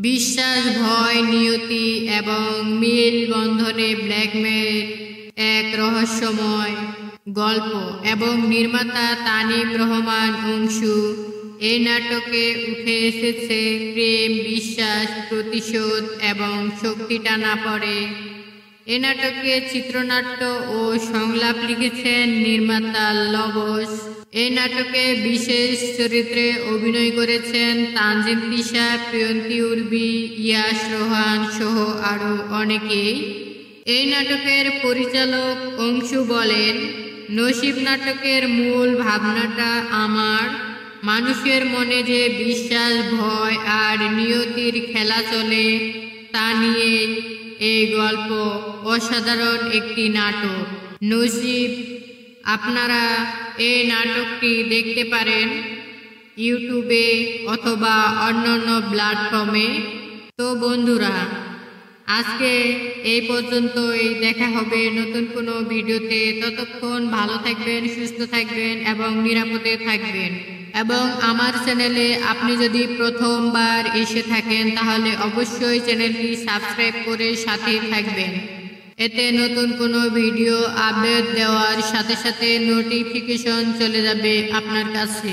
বিশ্বাস, ভয়, নিয়তি এবং মিল বন্ধনে ব্ল্যাকমেল এক রহস্যময় গল্প এবং নির্মাতা তানিম রহমান অংশু। এই নাটকে উঠে এসেছে প্রেম, বিশ্বাস, প্রতিশোধ এবং শক্তি টানা পড়ে। এ নাটকে চিত্রনাট্য ও সংলাপ লিখেছেন নির্মাতা লবস। এই নাটকে বিশেষ চরিত্রে অভিনয় করেছেন তানজিম তিশা, প্রিয়ন্তী উর্বি, ইয়াশ রোহান সহ আরও অনেকেই। এই নাটকের পরিচালক অংশু বলেন, নসিব নাটকের মূল ভাবনাটা আমার মানুষের মনে যে বিশ্বাস, ভয় আর নিয়তির খেলা চলে তা নিয়ে এই গল্প। অসাধারণ একটি নাটক নসিব। আপনারা এই নাটকটি দেখতে পারেন ইউটিউবে অথবা অন্যান্য প্ল্যাটফর্মে। তো বন্ধুরা, আজকে এই পর্যন্তই, দেখা হবে নতুন কোনো ভিডিওতে। ততক্ষণ ভালো থাকবেন, সুস্থ থাকবেন এবং নিরাপদে থাকবেন। এবং আমার চ্যানেলে আপনি যদি প্রথমবার এসে থাকেন তাহলে অবশ্যই চ্যানেলটি সাবস্ক্রাইব করে সাথে থাকবেন। এতে নতুন কোনো ভিডিও আপডেট দেওয়ার সাথে সাথে নোটিফিকেশন চলে যাবে আপনার কাছে।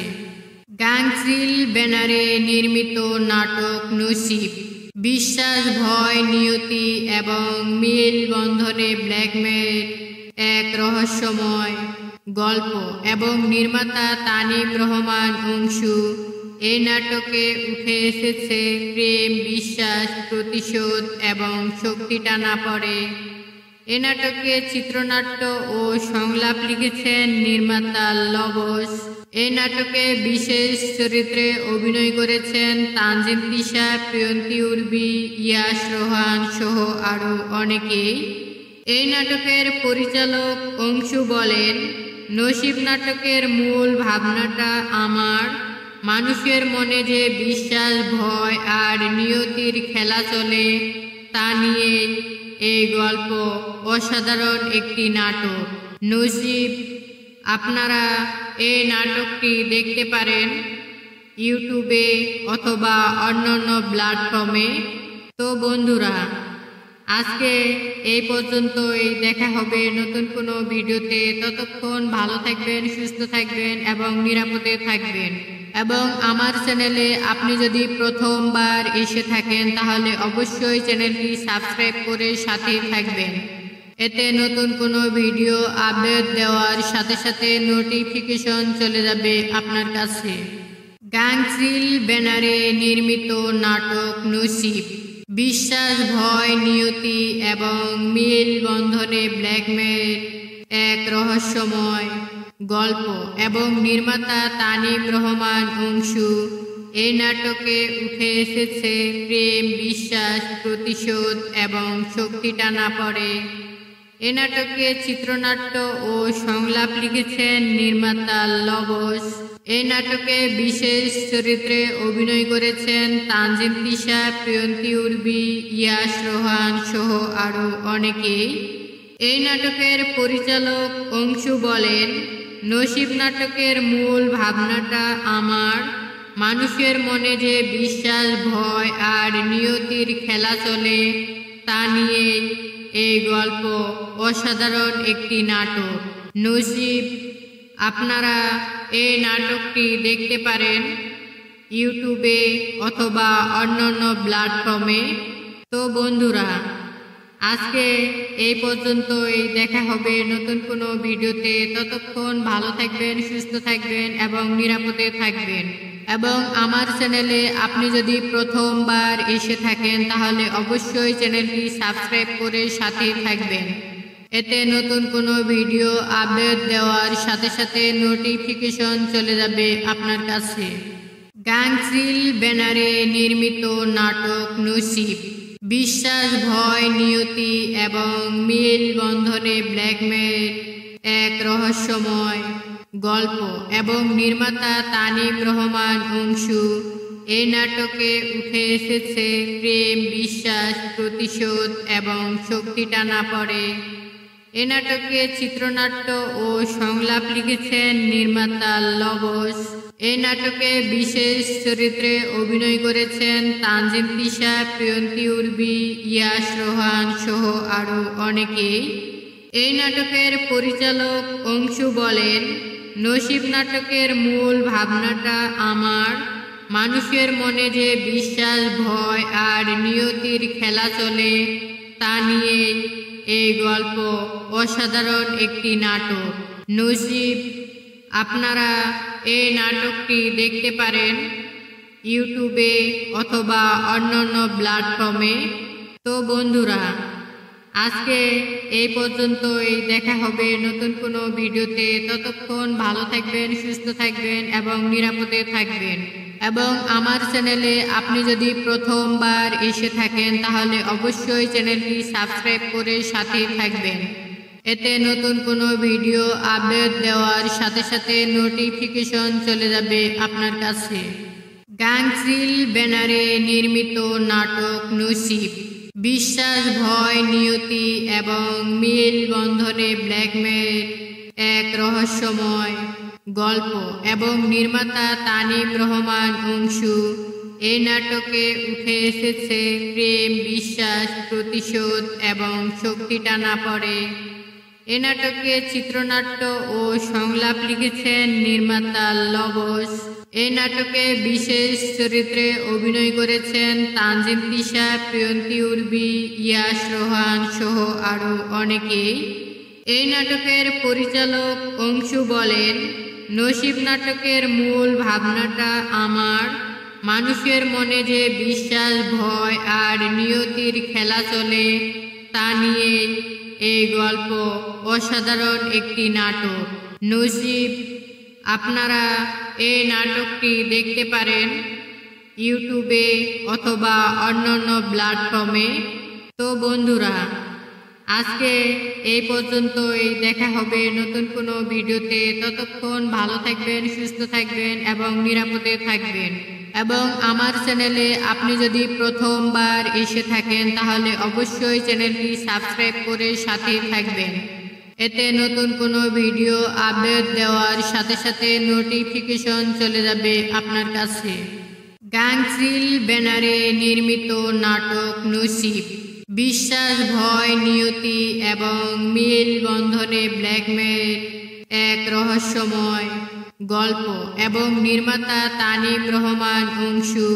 গাংচিল ব্যানারে নির্মিত নাটক নসিব, বিশ্বাস, ভয়, নিয়তি এবং মিল বন্ধনে ব্ল্যাকমেল এক রহস্যময় গল্প এবং নির্মাতা তানিম রহমান অংশু। এই নাটকে উঠে এসেছে প্রেম, বিশ্বাস, প্রতিশোধ এবং শক্তি টানা পড়ে। এ নাটকে চিত্রনাট্য ও সংলাপ লিখেছেন নির্মাতা লবস। এই নাটকে বিশেষ চরিত্রে অভিনয় করেছেন তানজিম তিশা, প্রিয়ন্তী উর্বি, ইয়াশ রোহান সহ আরও অনেকেই। এই নাটকের পরিচালক অংশু বলেন, নসিব নাটকের মূল ভাবনাটা আমার মানুষের মনে যে বিশ্বাস, ভয় আর নিয়তির খেলা চলে তা নিয়ে এই গল্প। অসাধারণ একটি নাটক নসিব। আপনারা এই নাটকটি দেখতে পারেন ইউটিউবে অথবা অন্যান্য প্ল্যাটফর্মে। তো বন্ধুরা, আজকে এই পর্যন্তই, দেখা হবে নতুন কোনো ভিডিওতে। ততক্ষণ ভালো থাকবেন, সুস্থ থাকবেন এবং নিরাপদে থাকবেন। এবং আমার চ্যানেলে আপনি যদি প্রথমবার এসে থাকেন তাহলে অবশ্যই চ্যানেলটি সাবস্ক্রাইব করে সাথে থাকবেন। এতে নতুন কোনো ভিডিও আপডেট দেওয়ার সাথে সাথে নোটিফিকেশন চলে যাবে আপনার কাছে। গাংচিল ব্যানারে নির্মিত নাটক নসিব, বিশ্বাস, ভয়, নিয়তি এবং মিল বন্ধনে ব্ল্যাকমেল এক রহস্যময় গল্প এবং নির্মাতা তানিম রহমান অংশু। এই নাটকে উঠে এসেছে প্রেম, বিশ্বাস, প্রতিশোধ এবং শক্তি টানা পড়ে। এ নাটকে চিত্রনাট্য ও সংলাপ লিখেছেন নির্মাতা লবস। এই নাটকে বিশেষ চরিত্রে অভিনয় করেছেন তানজিম তিশা, প্রিয়ন্তী উর্বি, ইয়াশ রোহান সহ আরও অনেকেই। এই নাটকের পরিচালক অংশু বলেন, নসিব নাটকের মূল ভাবনাটা আমার। মানুষের মনে যে বিশ্বাস, ভয় আর নিয়তির খেলা চলে তা নিয়ে এই গল্প। অসাধারণ একটি নাটক নসিব। আপনারা এই নাটকটি দেখতে পারেন ইউটিউবে অথবা অন্যান্য প্ল্যাটফর্মে। তো বন্ধুরা, আজকে এই পর্যন্তই। দেখা হবে নতুন কোনো ভিডিওতে। ততক্ষণ ভালো থাকবেন, সুস্থ থাকবেন এবং নিরাপদে থাকবেন। এবং আমার চ্যানেলে আপনি যদি প্রথমবার এসে থাকেন তাহলে অবশ্যই চ্যানেলটি সাবস্ক্রাইব করে সাথেই থাকবেন। এতে নতুন কোনো ভিডিও আপডেট দেওয়ার সাথে সাথে নোটিফিকেশন চলে যাবে আপনার কাছে। গাংচিল ব্যানারে নির্মিত নাটক নসিব। বিশ্বাস, ভয়, নিয়তি এবং মিল বন্ধনে ব্ল্যাকমেল এক রহস্যময় গল্প এবং নির্মাতা তানিম রহমান অংশু। এই নাটকে উঠে এসেছে প্রেম, বিশ্বাস, প্রতিশোধ এবং শক্তি টানা পড়ে। এ নাটকে চিত্রনাট্য ও সংলাপ লিখেছেন নির্মাতা লবস। এই নাটকে বিশেষ চরিত্রে অভিনয় করেছেন তানজিম তিশা, প্রিয়ন্তী উর্বি, ইয়াশ রোহান সহ আরও অনেকেই। এই নাটকের পরিচালক অংশু বলেন, নসিব নাটকের মূল ভাবনাটা আমার। মানুষের মনে যে বিশ্বাস, ভয় আর নিয়তির খেলা চলে তা নিয়ে এই গল্প। অসাধারণ একটি নাটক নসিব। আপনারা এই নাটকটি দেখতে পারেন ইউটিউবে অথবা অন্যান্য প্ল্যাটফর্মে। তো বন্ধুরা, আজকে এই পর্যন্তই। দেখা হবে নতুন কোনো ভিডিওতে। ততক্ষণ ভালো থাকবেন, সুস্থ থাকবেন এবং নিরাপদে থাকবেন। এবং আমার চ্যানেলে আপনি যদি প্রথমবার এসে থাকেন তাহলে অবশ্যই চ্যানেলটি সাবস্ক্রাইব করে সাথেই থাকবেন। এতে নতুন কোনো ভিডিও আপডেট দেওয়ার সাথে সাথে নোটিফিকেশন চলে যাবে আপনার কাছে। গাংচিল ব্যানারে নির্মিত নাটক নসিব। বিশ্বাস, ভয়, নিয়তি এবং মিল বন্ধনে ব্ল্যাকমেল এক রহস্যময় গল্প এবং নির্মাতা তানিম রহমান অংশু। এই নাটকে উঠে এসেছে প্রেম, বিশ্বাস, প্রতিশোধ এবং শক্তি টানা পড়ে। এ নাটকে চিত্রনাট্য ও সংলাপ লিখেছেন নির্মাতা লবস। এই নাটকে বিশেষ চরিত্রে অভিনয় করেছেন তানজিম তিশা, প্রিয়ন্তী উর্বি, ইয়াশ রোহান সহ আরও অনেকেই। এই নাটকের পরিচালক অংশু বলেন, নসিব নাটকের মূল ভাবনাটা আমার। মানুষের মনে যে বিশ্বাস, ভয় আর নিয়তির খেলা চলে তা নিয়ে এই গল্প। অসাধারণ একটি নাটক নসিব। আপনারা এই নাটকটি দেখতে পারেন ইউটিউবে অথবা অন্যান্য প্ল্যাটফর্মে। তো বন্ধুরা, আজকে এই পর্যন্তই। দেখা হবে নতুন কোনো ভিডিওতে। ততক্ষণ ভালো থাকবেন, সুস্থ থাকবেন এবং নিরাপদে থাকবেন। এবং আমার চ্যানেলে আপনি যদি প্রথমবার এসে থাকেন তাহলে অবশ্যই চ্যানেলটি সাবস্ক্রাইব করে সাথেই থাকবেন। এতে নতুন কোনো ভিডিও আপডেট দেওয়ার সাথে সাথে নোটিফিকেশন চলে যাবে আপনার কাছে। গাংচিল ব্যানারে নির্মিত নাটক নসিব। বিশ্বাস, ভয়, নিয়তি এবং মিল বন্ধনে ব্ল্যাকমেল এক রহস্যময় গল্প এবং নির্মাতা তানিম রহমান অংশু।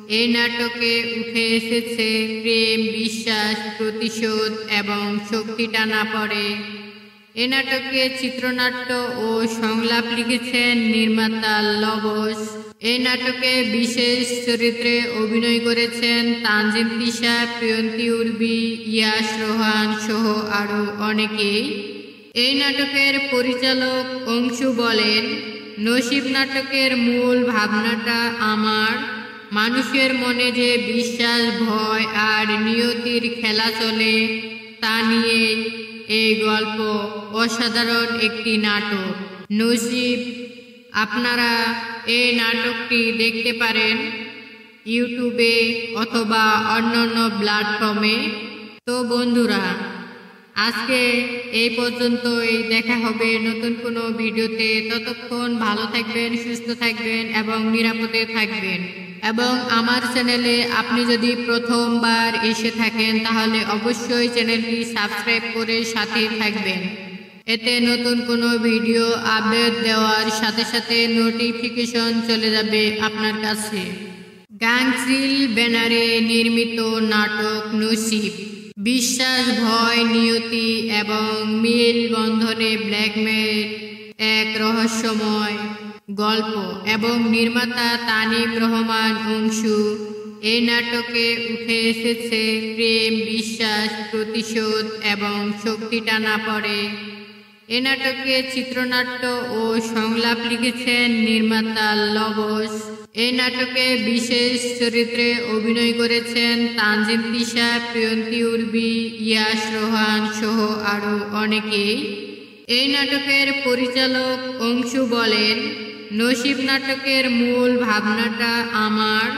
এই নাটকে উঠে এসেছে প্রেম, বিশ্বাস, প্রতিশোধ এবং শক্তি টানা পড়ে। এ নাটকে চিত্রনাট্য ও সংলাপ লিখেছেন নির্মাতা লবস। এই নাটকে বিশেষ চরিত্রে অভিনয় করেছেন তানজিম তিশা, প্রিয়ন্তী উর্বি, ইয়াশ রোহান সহ আরও অনেকেই। এই নাটকের পরিচালক অংশু বলেন, নসিব নাটকের মূল ভাবনাটা আমার মানুষের মনে যে বিশ্বাস, ভয় আর নিয়তির খেলা চলে তা নিয়ে এই গল্প। অসাধারণ একটি নাটক নসিব। আপনারা এই নাটকটি দেখতে পারেন ইউটিউবে অথবা অন্যান্য প্ল্যাটফর্মে। তো বন্ধুরা, আজকে এই পর্যন্তই। দেখা হবে নতুন কোনো ভিডিওতে। ততক্ষণ ভালো থাকবেন, সুস্থ থাকবেন এবং নিরাপদে থাকবেন। এবং আমার চ্যানেলে আপনি যদি প্রথমবার এসে থাকেন তাহলে অবশ্যই চ্যানেলটি সাবস্ক্রাইব করে সাথেই থাকবেন। এতে নতুন কোনো ভিডিও আপডেট দেওয়ার সাথে সাথে নোটিফিকেশন চলে যাবে আপনার কাছে। গাংচিল ব্যানারে নির্মিত নাটক নসিব বিশ্বাস, ভয়, নিয়তি এবং মিল বন্ধনে ব্ল্যাকমেল এক রহস্যময় গল্প এবং নির্মাতা তানিম রহমান অংশু। এই নাটকে উঠে এসেছে প্রেম, বিশ্বাস, প্রতিশোধ এবং শক্তি টানা পড়ে। এ নাটকে চিত্রনাট্য ও সংলাপ লিখেছেন নির্মাতা লবস। এই নাটকে বিশেষ চরিত্রে অভিনয় করেছেন তানজিম তিশা, প্রিয়ন্তী উর্বি, ইয়াশ রোহান সহ আরও অনেকেই। এই নাটকের পরিচালক অংশু বলেন, নসিব নাটকের মূল ভাবনাটা আমার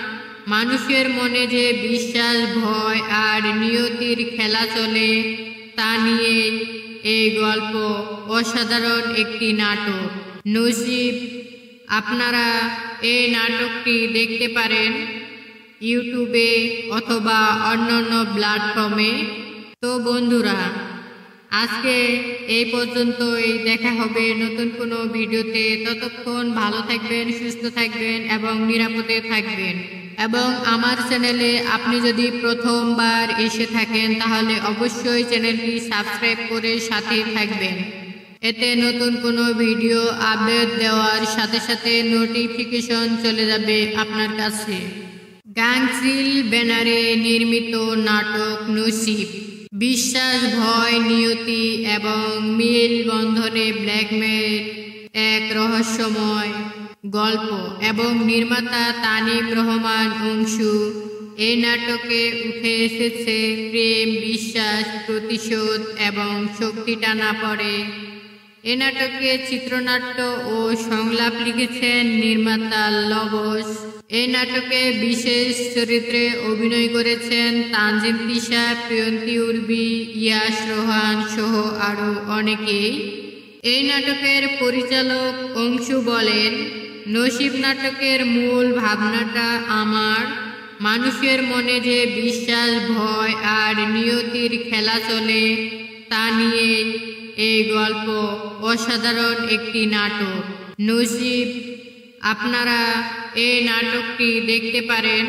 মানুষের মনে যে বিশ্বাস, ভয় আর নিয়তির খেলা চলে তা নিয়ে এই গল্প। অসাধারণ একটি নাটক নসিব। আপনারা এই নাটকটি দেখতে পারেন ইউটিউবে অথবা অন্যান্য প্ল্যাটফর্মে। তো বন্ধুরা, আজকে এই পর্যন্তই। দেখা হবে নতুন কোনো ভিডিওতে। ততক্ষণ ভালো থাকবেন, সুস্থ থাকবেন এবং নিরাপদে থাকবেন। এবং আমার চ্যানেলে আপনি যদি প্রথমবার এসে থাকেন তাহলে অবশ্যই চ্যানেলটি সাবস্ক্রাইব করে সাথেই থাকবেন। এতে নতুন কোনো ভিডিও আপডেট দেওয়ার সাথে সাথে নোটিফিকেশন চলে যাবে আপনার কাছে। গাংচিল ব্যানারে নির্মিত নাটক নসিব বিশ্বাস, ভয়, নিয়তি এবং মিল বন্ধনে ব্ল্যাকমেল এক রহস্যময় গল্প এবং নির্মাতা তানিম রহমান অংশু। এই নাটকে উঠে এসেছে প্রেম, বিশ্বাস, প্রতিশোধ এবং শক্তি টানা পড়ে। এ নাটকে চিত্রনাট্য ও সংলাপ লিখেছেন নির্মাতা লবস। এই নাটকে বিশেষ চরিত্রে অভিনয় করেছেন তানজিম তিশা, প্রিয়ন্তী উর্বি, ইয়াশ রোহান সহ আরও অনেকেই। এই নাটকের পরিচালক অংশু বলেন, নসিব নাটকের মূল ভাবনাটা আমার মানুষের মনে যে বিশ্বাস, ভয় আর নিয়তির খেলা চলে তা নিয়ে এই গল্প। অসাধারণ একটি নাটক নসিব। আপনারা এই নাটকটি দেখতে পারেন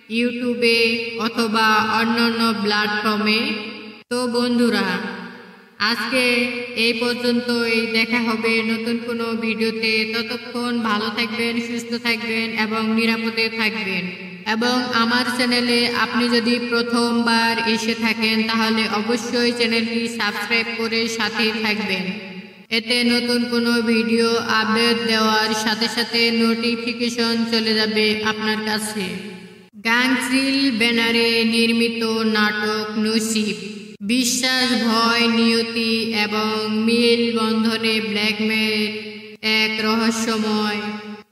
ইউটিউবে অথবা অন্যান্য প্ল্যাটফর্মে। তো বন্ধুরা, আজকে এই পর্যন্তই। দেখা হবে নতুন কোনো ভিডিওতে। ততক্ষণ ভালো থাকবেন, সুস্থ থাকবেন এবং নিরাপদে থাকবেন। এবং আমার চ্যানেলে আপনি যদি প্রথমবার এসে থাকেন তাহলে অবশ্যই চ্যানেলটি সাবস্ক্রাইব করে সাথেই থাকবেন। এতে নতুন কোনো ভিডিও আপডেট দেওয়ার সাথে সাথে নোটিফিকেশন চলে যাবে আপনার কাছে। গাংচিল ব্যানারে নির্মিত নাটক নসিব বিশ্বাস, ভয়, নিয়তি এবং মিল বন্ধনে ব্ল্যাকমেল এক রহস্যময়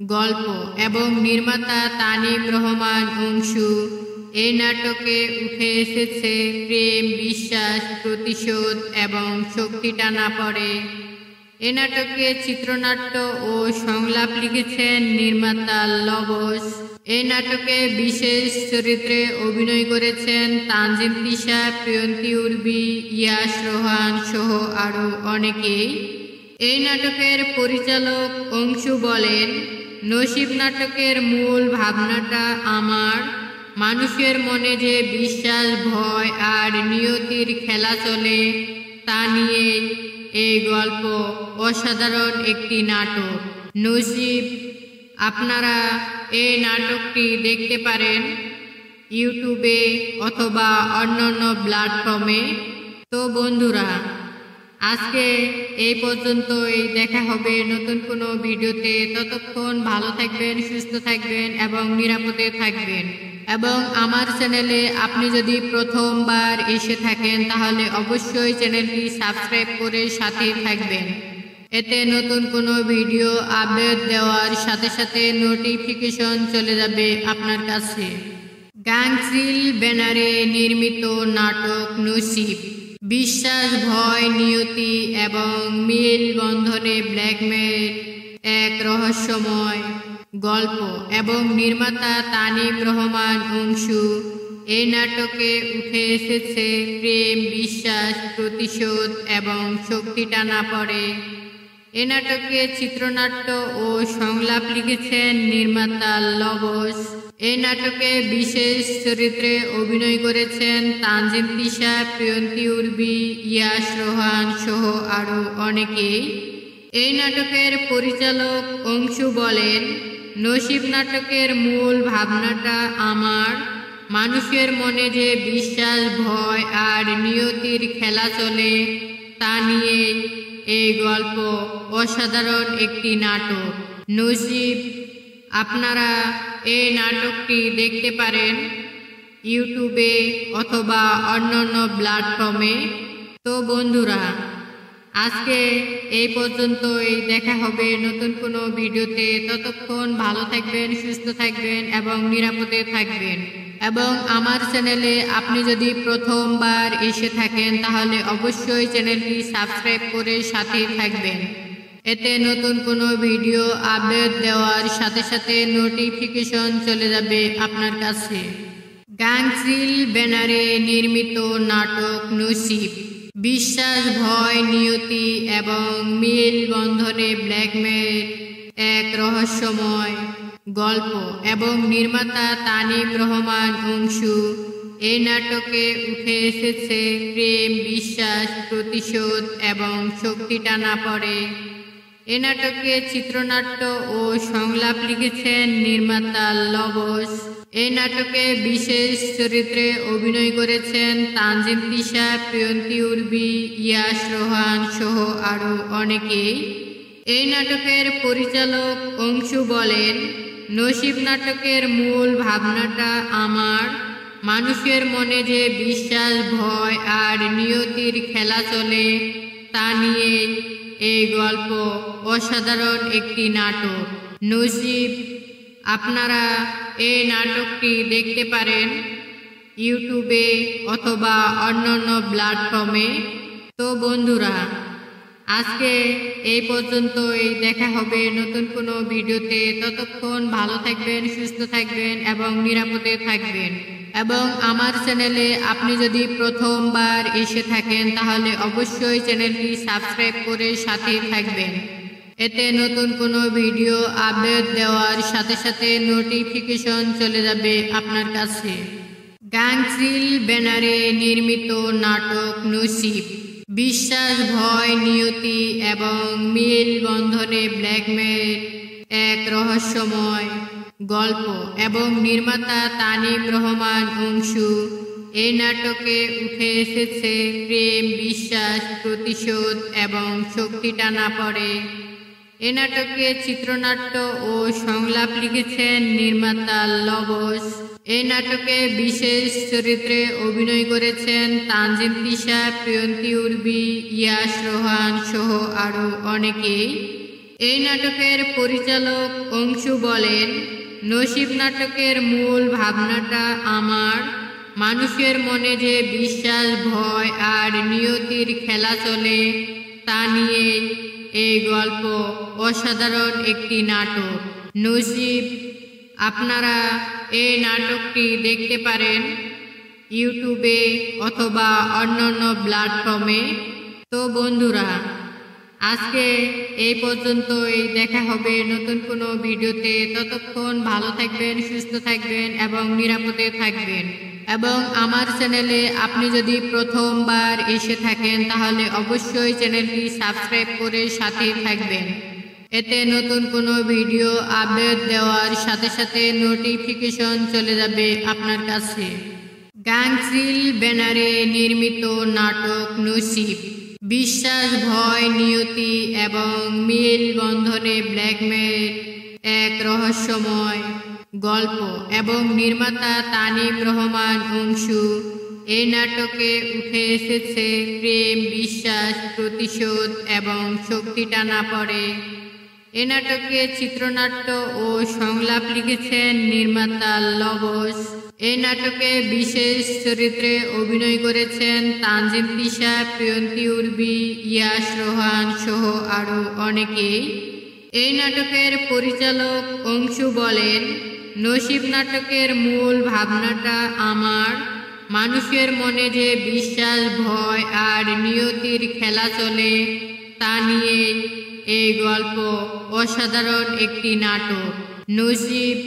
গল্প এবং নির্মাতা তানিম রহমান অংশু। এই নাটকে উঠে এসেছে প্রেম, বিশ্বাস, প্রতিশোধ এবং শক্তি টানা পড়ে। এ নাটকে চিত্রনাট্য ও সংলাপ লিখেছেন নির্মাতা লবস। এই নাটকে বিশেষ চরিত্রে অভিনয় করেছেন তানজিম তিশা, প্রিয়ন্তী উর্বি, ইয়াশ রোহান সহ আরও অনেকেই। এই নাটকের পরিচালক অংশু বলেন, নসিব নাটকের মূল ভাবনাটা আমার মানুষের মনে যে বিশ্বাস, ভয় আর নিয়তির খেলা চলে তা নিয়ে এই গল্প। অসাধারণ একটি নাটক নসিব। আপনারা এই নাটকটি দেখতে পারেন ইউটিউবে অথবা অন্যান্য প্ল্যাটফর্মে। তো বন্ধুরা, আজকে এই পর্যন্তই। দেখা হবে নতুন কোনো ভিডিওতে। ততক্ষণ ভালো থাকবেন, সুস্থ থাকবেন এবং নিরাপদে থাকবেন। এবং আমার চ্যানেলে আপনি যদি প্রথমবার এসে থাকেন তাহলে অবশ্যই চ্যানেলটি সাবস্ক্রাইব করে সাথেই থাকবেন। এতে নতুন কোনো ভিডিও আপডেট দেওয়ার সাথে সাথে নোটিফিকেশন চলে যাবে আপনার কাছে। গাংচিল ব্যানারে নির্মিত নাটক নসিব, বিশ্বাস, ভয়, নিয়তি এবং মিল বন্ধনে ব্ল্যাকমেল এক রহস্যময় গল্প এবং নির্মাতা তানিম রহমান অংশু। এই নাটকে উঠে এসেছে প্রেম, বিশ্বাস, প্রতিশোধ এবং শক্তি টানা পড়ে। এ নাটকে চিত্রনাট্য ও সংলাপ লিখেছেন নির্মাতা লবস। এই নাটকে বিশেষ চরিত্রে অভিনয় করেছেন তানজিম তিশা, প্রিয়ন্তী উর্বি, ইয়াশ রোহান সহ আরও অনেকেই। এই নাটকের পরিচালক অংশু বলেন, নসিব নাটকের মূল ভাবনাটা আমার মানুষের মনে যে বিশ্বাস, ভয় আর নিয়তির খেলা চলে তা নিয়ে এই গল্প। অসাধারণ একটি নাটক নসিব। আপনারা এই নাটকটি দেখতে পারেন ইউটিউবে অথবা অন্যান্য প্ল্যাটফর্মে। তো বন্ধুরা, আজকে এই পর্যন্তই। দেখা হবে নতুন কোনো ভিডিওতে। ততক্ষণ ভালো থাকবেন, সুস্থ থাকবেন এবং নিরাপদে থাকবেন। এবং আমার চ্যানেলে আপনি যদি প্রথমবার এসে থাকেন তাহলে অবশ্যই চ্যানেলটি সাবস্ক্রাইব করে সাথেই থাকবেন। এতে নতুন কোনো ভিডিও আপডেট দেওয়ার সাথে সাথে নোটিফিকেশন চলে যাবে আপনার কাছে। গাংচিল ব্যানারে নির্মিত নাটক নসিব, বিশ্বাস, ভয়, নিয়তি এবং মিল বন্ধনে ব্ল্যাকমেল এক রহস্যময় গল্প এবং নির্মাতা তানিম রহমান অংশু। এই নাটকে উঠে এসেছে প্রেম, বিশ্বাস, প্রতিশোধ এবং শক্তি টানা পড়ে। এ নাটকে চিত্রনাট্য ও সংলাপ লিখেছেন নির্মাতা লবস। এই নাটকে বিশেষ চরিত্রে অভিনয় করেছেন তানজিম তিশা, প্রিয়ন্তী উর্বি, ইয়াশ রোহান সহ আরও অনেকেই। এই নাটকের পরিচালক অংশু বলেন, নসিব নাটকের মূল ভাবনাটা আমার মানুষের মনে যে বিশ্বাস, ভয় আর নিয়তির খেলা চলে তা নিয়ে এই গল্প। অসাধারণ একটি নাটক নসিব। আপনারা এই নাটকটি দেখতে পারেন ইউটিউবে অথবা অন্যান্য প্ল্যাটফর্মে। তো বন্ধুরা, আজকে এই পর্যন্তই। দেখা হবে নতুন কোনো ভিডিওতে। ততক্ষণ ভালো থাকবেন, সুস্থ থাকবেন এবং নিরাপদে থাকবেন। এবং আমার চ্যানেলে আপনি যদি প্রথমবার এসে থাকেন তাহলে অবশ্যই চ্যানেলটি সাবস্ক্রাইব করে সাথেই থাকবেন। এতে নতুন কোনো ভিডিও আপডেট দেওয়ার সাথে সাথে নোটিফিকেশন চলে যাবে আপনার কাছে। গাংচিল ব্যানারে নির্মিত নাটক নসিব, বিশ্বাস, ভয়, নিয়তি এবং মিল বন্ধনে ব্ল্যাকমেল এক রহস্যময় গল্প এবং নির্মাতা তানিম রহমান অংশু। এই নাটকে উঠে এসেছে প্রেম, বিশ্বাস, প্রতিশোধ এবং শক্তি টানা পড়ে। এ নাটকে চিত্রনাট্য ও সংলাপ লিখেছেন নির্মাতা লবস। এই নাটকে বিশেষ চরিত্রে অভিনয় করেছেন তানজিম তিশা, প্রিয়ন্তী উর্বি, ইয়াশ রোহান সহ আরও অনেকেই। এই নাটকের পরিচালক অংশু বলেন, নসিব নাটকের মূল ভাবনাটা আমার মানুষের মনে যে বিশ্বাস, ভয় আর নিয়তির খেলা চলে তা নিয়ে এই গল্প। অসাধারণ একটি নাটক নসিব। আপনারা এই নাটকটি দেখতে পারেন ইউটিউবে অথবা অন্যান্য প্ল্যাটফর্মে। তো বন্ধুরা, আজকে এই পর্যন্তই। দেখা হবে নতুন কোনো ভিডিওতে। ততক্ষণ ভালো থাকবেন, সুস্থ থাকবেন এবং নিরাপদে থাকবেন। এবং আমার চ্যানেলে আপনি যদি প্রথমবার এসে থাকেন তাহলে অবশ্যই চ্যানেলটি সাবস্ক্রাইব করে সাথেই থাকবেন। এতে নতুন কোনো ভিডিও আপডেট দেওয়ার সাথে সাথে নোটিফিকেশন চলে যাবে আপনার কাছে। গাংচিল ব্যানারে নির্মিত নাটক নসিব বিশ্বাস, ভয়, নিয়তি এবং মিল বন্ধনে ব্ল্যাকমেল এক রহস্যময় গল্প এবং নির্মাতা তানিম রহমান অংশু। এই নাটকে উঠে এসেছে প্রেম, বিশ্বাস, প্রতিশোধ এবং শক্তি টানা পড়ে। এ নাটকে চিত্রনাট্য ও সংলাপ লিখেছেন নির্মাতা লবস। এই নাটকে বিশেষ চরিত্রে অভিনয় করেছেন তানজিম তিশা, প্রিয়ন্তী উর্বি, ইয়াশ রোহান সহ আরও অনেকেই। এই নাটকের পরিচালক অংশু বলেন, নসিব নাটকের মূল ভাবনাটা আমার মানুষের মনে যে বিশ্বাস, ভয় আর নিয়তির খেলা চলে তা নিয়ে এই গল্প। অসাধারণ একটি নাটক নসিব।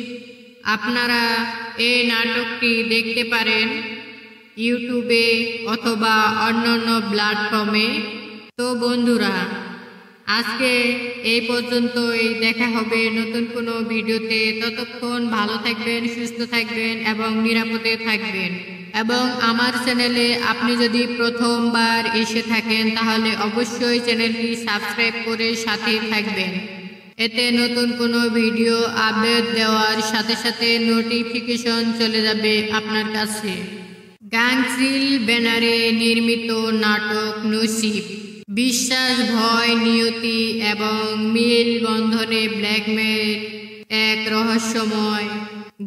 আপনারা এই নাটকটি দেখতে পারেন ইউটিউবে অথবা অন্যান্য প্ল্যাটফর্মে। তো বন্ধুরা, আজকে এই পর্যন্তই। দেখা হবে নতুন কোনো ভিডিওতে। ততক্ষণ ভালো থাকবেন, সুস্থ থাকবেন এবং নিরাপদে থাকবেন। এবং আমার চ্যানেলে আপনি যদি প্রথমবার এসে থাকেন তাহলে অবশ্যই চ্যানেলটি সাবস্ক্রাইব করে সাথে থাকবেন। এতে নতুন কোনো ভিডিও আপডেট দেওয়ার সাথে সাথে নোটিফিকেশন চলে যাবে আপনার কাছে। গাংচিল ব্যানারে নির্মিত নাটক নসিব বিশ্বাস, ভয়, নিয়তি এবং মিল বন্ধনে ব্ল্যাকমেল এক রহস্যময়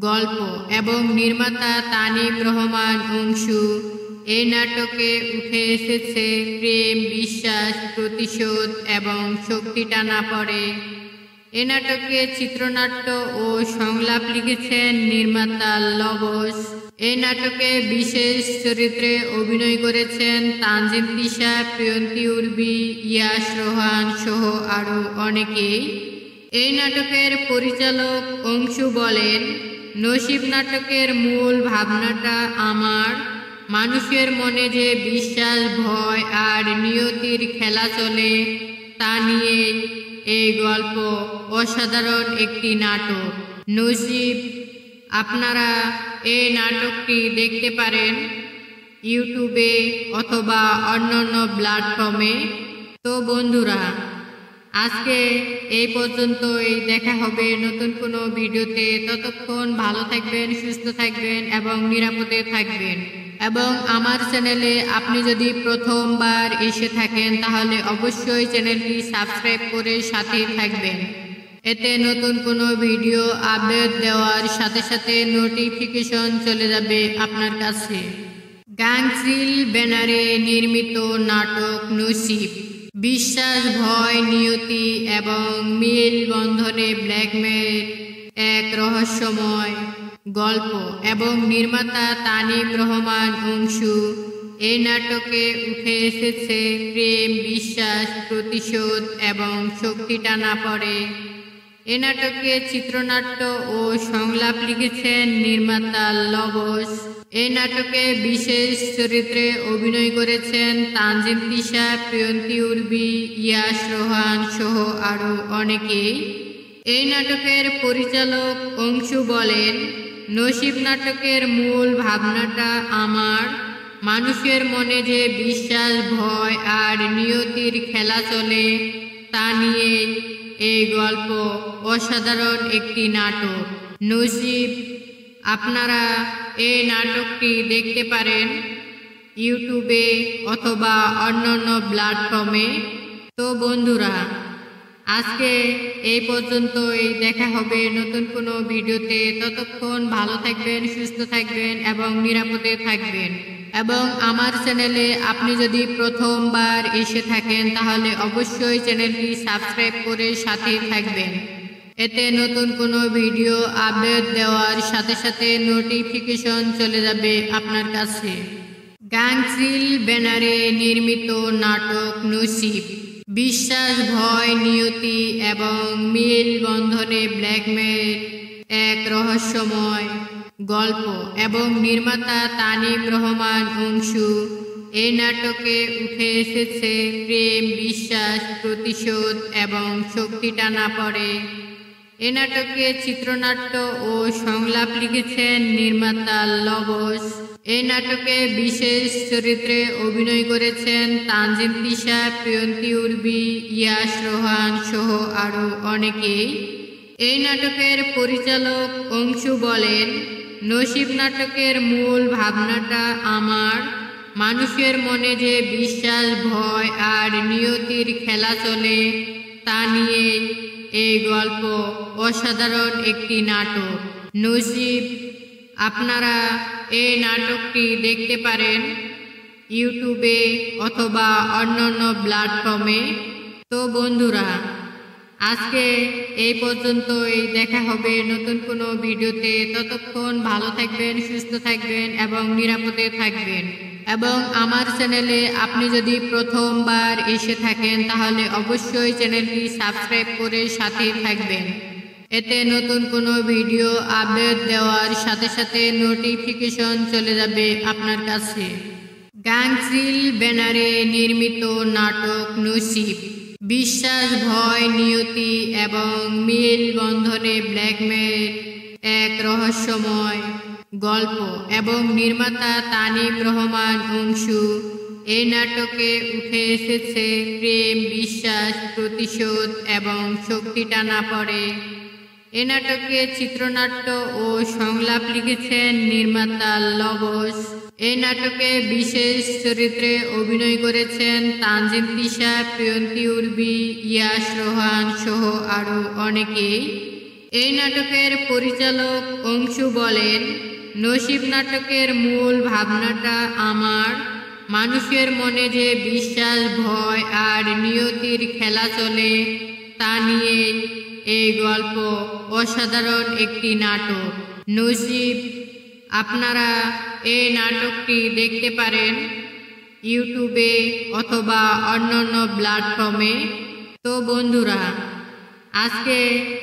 গল্প এবং নির্মাতা তানিম রহমান অংশু। এই নাটকে উঠে এসেছে প্রেম, বিশ্বাস, প্রতিশোধ এবং শক্তি টানা পড়ে। এ নাটকে চিত্রনাট্য ও সংলাপ লিখেছেন নির্মাতা লবস। এই নাটকে বিশেষ চরিত্রে অভিনয় করেছেন তানজিম তিশা, প্রিয়ন্তী উর্বি, ইয়াশ রোহান সহ আরও অনেকেই। এই নাটকের পরিচালক অংশু বলেন, নসিব নাটকের মূল ভাবনাটা আমার মানুষের মনে যে বিশ্বাস, ভয় আর নিয়তির খেলা চলে তা নিয়ে এই গল্প। অসাধারণ একটি নাটক নসিব। আপনারা এই নাটকটি দেখতে পারেন ইউটিউবে অথবা অন্যান্য প্ল্যাটফর্মে। তো বন্ধুরা, আজকে এই পর্যন্তই। দেখা হবে নতুন কোনো ভিডিওতে। ততক্ষণ ভালো থাকবেন, সুস্থ থাকবেন এবং নিরাপদে থাকবেন। এবং আমার চ্যানেলে আপনি যদি প্রথমবার এসে থাকেন তাহলে অবশ্যই চ্যানেলটি সাবস্ক্রাইব করে সাথে থাকবেন। এতে নতুন কোনো ভিডিও আপডেট দেওয়ার সাথে সাথে নোটিফিকেশন চলে যাবে আপনার কাছে। গাংচিল ব্যানারে নির্মিত নাটক নসিব বিশ্বাস, ভয়, নিয়তি এবং মিল বন্ধনে ব্ল্যাকমেল এক রহস্যময় গল্প এবং নির্মাতা তানিম রহমান অংশু। এই নাটকে উঠে এসেছে প্রেম, বিশ্বাস, প্রতিশোধ এবং শক্তি টানা পড়ে। এ নাটকে চিত্রনাট্য ও সংলাপ লিখেছেন নির্মাতা লবস। এই নাটকে বিশেষ চরিত্রে অভিনয় করেছেন তানজিম তিশা, প্রিয়ন্তী উর্বি, ইয়াশ রোহান সহ আরও অনেকেই। এই নাটকের পরিচালক অংশু বলেন, নসিব নাটকের মূল ভাবনাটা আমার মানুষের মনে যে বিশ্বাস, ভয় আর নিয়তির খেলা চলে তা নিয়ে এই গল্প। অসাধারণ একটি নাটক নসিব। আপনারা এই নাটকটি দেখতে পারেন ইউটিউবে অথবা অন্যান্য প্ল্যাটফর্মে। তো বন্ধুরা, আজকে এই পর্যন্তই। দেখা হবে নতুন কোনো ভিডিওতে। ততক্ষণ ভালো থাকবেন, সুস্থ থাকবেন এবং নিরাপদে থাকবেন। এবং আমার চ্যানেলে আপনি যদি প্রথমবার এসে থাকেন তাহলে অবশ্যই চ্যানেলটি সাবস্ক্রাইব করে সাথে থাকবেন। এতে নতুন কোনো ভিডিও আপডেট দেওয়ার সাথে সাথে নোটিফিকেশন চলে যাবে আপনার কাছে। গাংচিল ব্যানারে নির্মিত নাটক নসিব বিশ্বাস, ভয়, নিয়তি এবং মিল বন্ধনে ব্ল্যাকমেল এক রহস্যময় গল্প এবং নির্মাতা তানিম রহমান অংশু। এই নাটকে উঠে এসেছে প্রেম, বিশ্বাস, প্রতিশোধ এবং শক্তি টানা পড়ে। এ নাটকে চিত্রনাট্য ও সংলাপ লিখেছেন নির্মাতা লবস। এই নাটকে বিশেষ চরিত্রে অভিনয় করেছেন তানজিম তিশা, প্রিয়ন্তী উর্বি, ইয়াশ রোহান সহ আরও অনেকেই। এই নাটকের পরিচালক অংশু বলেন, নসিব নাটকের মূল ভাবনাটা আমার। মানুষের মনে যে বিশ্বাস, ভয় আর নিয়তির খেলা চলে তা নিয়ে এই গল্প। অসাধারণ একটি নাটক নসিব। আপনারা এই নাটকটি দেখতে পারেন ইউটিউবে অথবা অন্যান্য প্ল্যাটফর্মে। তো বন্ধুরা, আজকে এই পর্যন্তই। দেখা হবে নতুন কোনো ভিডিওতে। ততক্ষণ ভালো থাকবেন, সুস্থ থাকবেন এবং নিরাপদে থাকবেন। এবং আমার চ্যানেলে আপনি যদি প্রথমবার এসে থাকেন তাহলে অবশ্যই চ্যানেলটি সাবস্ক্রাইব করে সাথে থাকবেন। এতে নতুন কোনো ভিডিও আপডেট দেওয়ার সাথে সাথে নোটিফিকেশন চলে যাবে আপনার কাছে। গাংচিল ব্যানারে নির্মিত নাটক নসিব। বিশ্বাস, ভয়, নিয়তি এবং মিল বন্ধনে ব্ল্যাকমেল এক রহস্যময় গল্প এবং নির্মাতা তানিম রহমান অংশু। এই নাটকে উঠে এসেছে প্রেম, বিশ্বাস, প্রতিশোধ এবং শক্তি টানা পড়ে। এ নাটকে চিত্রনাট্য ও সংলাপ লিখেছেন নির্মাতা লবস। এই নাটকে বিশেষ চরিত্রে অভিনয় করেছেন তানজিম তিশা, প্রিয়ন্তী উর্বি, ইয়াশ রোহান সহ আরও অনেকেই। এই নাটকের পরিচালক অংশু বলেন, নসিব নাটকের মূল ভাবনাটা আমার। মানুষের মনে যে বিশ্বাস, ভয় আর নিয়তির খেলা চলে তা নিয়ে এই গল্প। অসাধারণ একটি নাটক নসিব। আপনারা এই নাটকটি দেখতে পারেন ইউটিউবে অথবা অন্যান্য প্ল্যাটফর্মে। তো বন্ধুরা, আজকে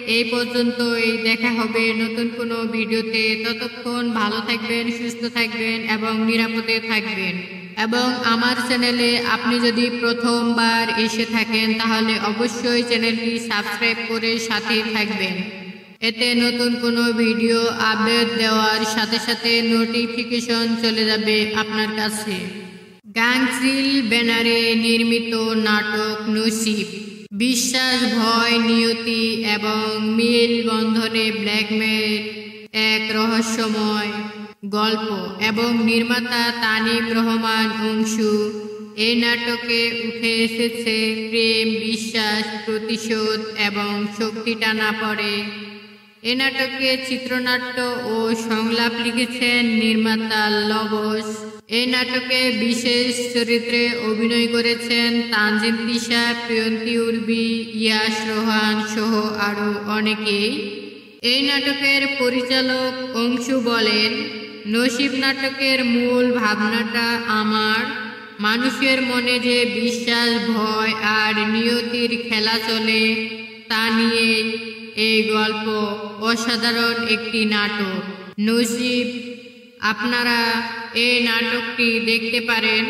এই পর্যন্তই। দেখা হবে নতুন কোনো ভিডিওতে। ততক্ষণ ভালো থাকবেন, সুস্থ থাকবেন এবং নিরাপদে থাকবেন। এবং আমার চ্যানেলে আপনি যদি প্রথমবার এসে থাকেন তাহলে অবশ্যই চ্যানেলটি সাবস্ক্রাইব করে সাথে থাকবেন। এতে নতুন কোনো ভিডিও আপডেট দেওয়ার সাথে সাথে নোটিফিকেশন চলে যাবে আপনার কাছে। গাংচিল ব্যানারে নির্মিত নাটক নসিব। বিশ্বাস, ভয়, নিয়তি এবং মিল বন্ধনে ব্ল্যাকমেল এক রহস্যময় গল্প এবং নির্মাতা তানিম রহমান অংশু। এই নাটকে উঠে এসেছে প্রেম, বিশ্বাস, প্রতিশোধ এবং শক্তি টানা পড়ে। এ নাটকে চিত্রনাট্য ও সংলাপ লিখেছেন নির্মাতা লবস। এই নাটকে বিশেষ চরিত্রে অভিনয় করেছেন তানজিম তিশা, প্রিয়ন্তী উর্বি, ইয়াশ রোহান সহ আরও অনেকেই। এই নাটকের পরিচালক অংশু বলেন, নসিব নাটকের মূল ভাবনাটা আমার। মানুষের মনে যে বিশ্বাস, ভয় আর নিয়তির খেলা চলে তা নিয়ে এই গল্প। অসাধারণ একটি নাটক নসিব। আপনারা এই নাটকটি দেখতে পারেন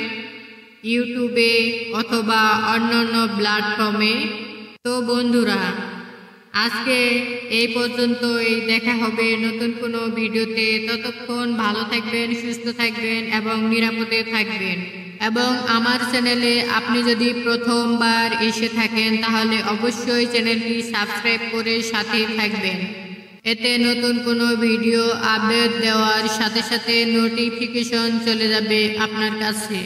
ইউটিউবে অথবা অন্যান্য প্ল্যাটফর্মে। তো বন্ধুরা, আজকে এই পর্যন্তই। দেখা হবে নতুন কোনো ভিডিওতে। ততক্ষণ ভালো থাকবেন, সুস্থ থাকবেন এবং নিরাপদে থাকবেন। এবং আমার চ্যানেলে আপনি যদি প্রথমবার এসে থাকেন তাহলে অবশ্যই চ্যানেলটি সাবস্ক্রাইব করে সাথে থাকবেন। এতে নতুন কোনো ভিডিও আপডেট দেওয়ার সাথে সাথে নোটিফিকেশন চলে যাবে আপনার কাছে।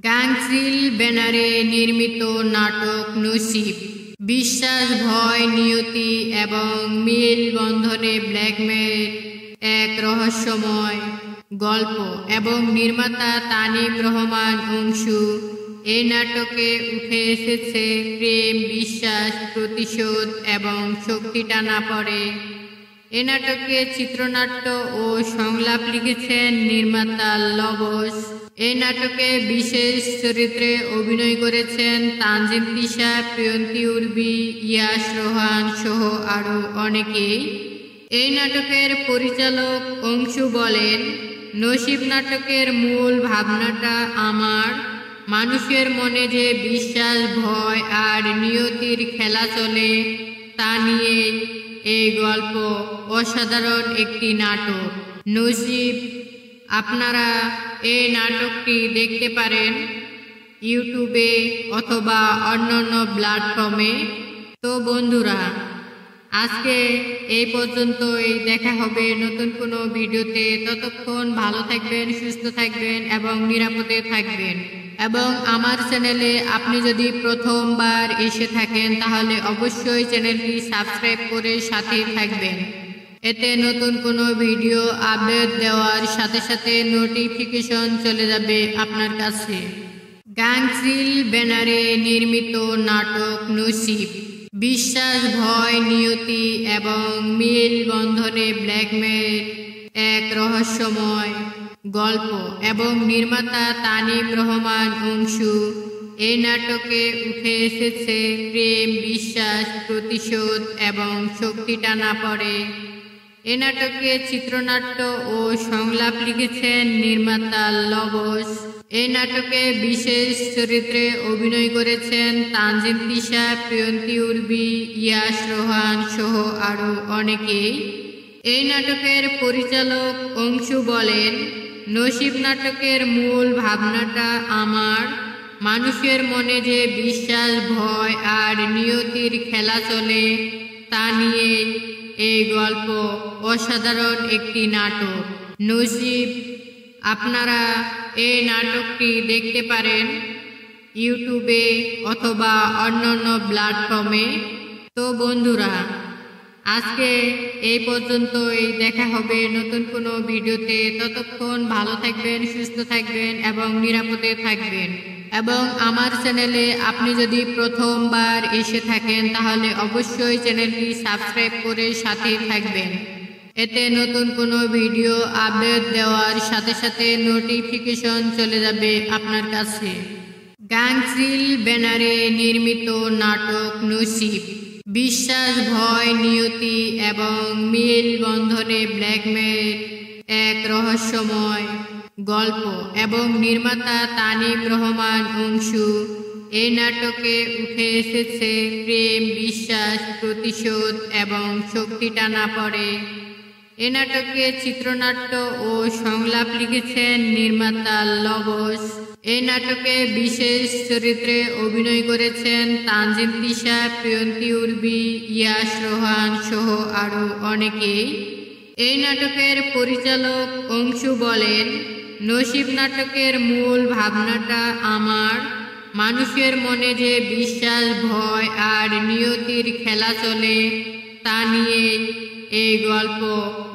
গাংচিল ব্যানারে নির্মিত নাটক নসিব। বিশ্বাস, ভয়, নিয়তি এবং মিল বন্ধনে ব্ল্যাকমেল এক রহস্যময় গল্প এবং নির্মাতা তানিম রহমান অংশু। এই নাটকে উঠে এসেছে প্রেম, বিশ্বাস, প্রতিশোধ এবং শক্তি টানা পড়ে। এ নাটকে চিত্রনাট্য ও সংলাপ লিখেছেন নির্মাতা লবস। এই নাটকে বিশেষ চরিত্রে অভিনয় করেছেন তানজিম তিশা, প্রিয়ন্তী উর্বি, ইয়াশ রোহান সহ আরও অনেকেই। এই নাটকের পরিচালক অংশু বলেন, নসিব নাটকের মূল ভাবনাটা আমার মানুষের মনে যে বিশ্বাস, ভয় আর নিয়তির খেলা চলে তা নিয়ে এই গল্প। অসাধারণ একটি নাটক নসিব। আপনারা এই নাটকটি দেখতে পারেন ইউটিউবে অথবা অন্যান্য প্ল্যাটফর্মে। তো বন্ধুরা, আজকে এই পর্যন্তই। দেখা হবে নতুন কোনো ভিডিওতে। ততক্ষণ ভালো থাকবেন, সুস্থ থাকবেন এবং নিরাপদে থাকবেন। এবং আমার চ্যানেলে আপনি যদি প্রথমবার এসে থাকেন তাহলে অবশ্যই চ্যানেলটি সাবস্ক্রাইব করে সাথে থাকবেন। এতে নতুন কোনো ভিডিও আপডেট দেওয়ার সাথে সাথে নোটিফিকেশন চলে যাবে আপনার কাছে। গাংচিল ব্যানারে নির্মিত নাটক নসিব। বিশ্বাস, ভয়, নিয়তি এবং মিল বন্ধনে ব্ল্যাকমেল এক রহস্যময় গল্প এবং নির্মাতা তানিম রহমান অংশু। এই নাটকে উঠে এসেছে প্রেম, বিশ্বাস, প্রতিশোধ এবং শক্তি টানা পড়ে। এ নাটকে চিত্রনাট্য ও সংলাপ লিখেছেন নির্মাতা লবস। এই নাটকে বিশেষ চরিত্রে অভিনয় করেছেন তানজিম তিশা, প্রিয়ন্তী উর্বি, ইয়াশ রোহান সহ আরও অনেকেই। এই নাটকের পরিচালক অংশু বলেন, নসিব নাটকের মূল ভাবনাটা আমার মানুষের মনে যে বিশ্বাস, ভয় আর নিয়তির খেলা চলে তা নিয়ে এই গল্প। অসাধারণ একটি নাটক নসিব। আপনারা এই নাটকটি দেখতে পারেন ইউটিউবে অথবা অন্যান্য প্ল্যাটফর্মে। তো বন্ধুরা, আজকে এই পর্যন্তই। দেখা হবে নতুন কোনো ভিডিওতে। ততক্ষণ ভালো থাকবেন, সুস্থ থাকবেন এবং নিরাপদে থাকবেন। এবং আমার চ্যানেলে আপনি যদি প্রথমবার এসে থাকেন তাহলে অবশ্যই চ্যানেলটি সাবস্ক্রাইব করে সাথে থাকবেন। এতে নতুন কোনো ভিডিও আপডেট দেওয়ার সাথে সাথে নোটিফিকেশন চলে যাবে আপনার কাছে। গাংচিল ব্যানারে নির্মিত নাটক নসিব। বিশ্বাস, ভয়, নিয়তি এবং মিল বন্ধনে ব্ল্যাকমেল এক রহস্যময় গল্প এবং নির্মাতা তানিম রহমান অংশু। এই নাটকে উঠে এসেছে প্রেম, বিশ্বাস, প্রতিশোধ এবং শক্তি টানা পড়ে। এ নাটকে চিত্রনাট্য ও সংলাপ লিখেছেন নির্মাতা লবস। এই নাটকে বিশেষ চরিত্রে অভিনয় করেছেন তানজিম তিশা, প্রিয়ন্তী উর্বি, ইয়াশ রোহান সহ আরও অনেকেই। এই নাটকের পরিচালক অংশু বলেন, নসিব নাটকের মূল ভাবনাটা আমার মানুষের মনে যে বিশ্বাস, ভয় আর নিয়তির খেলা চলে তা নিয়ে এই গল্প।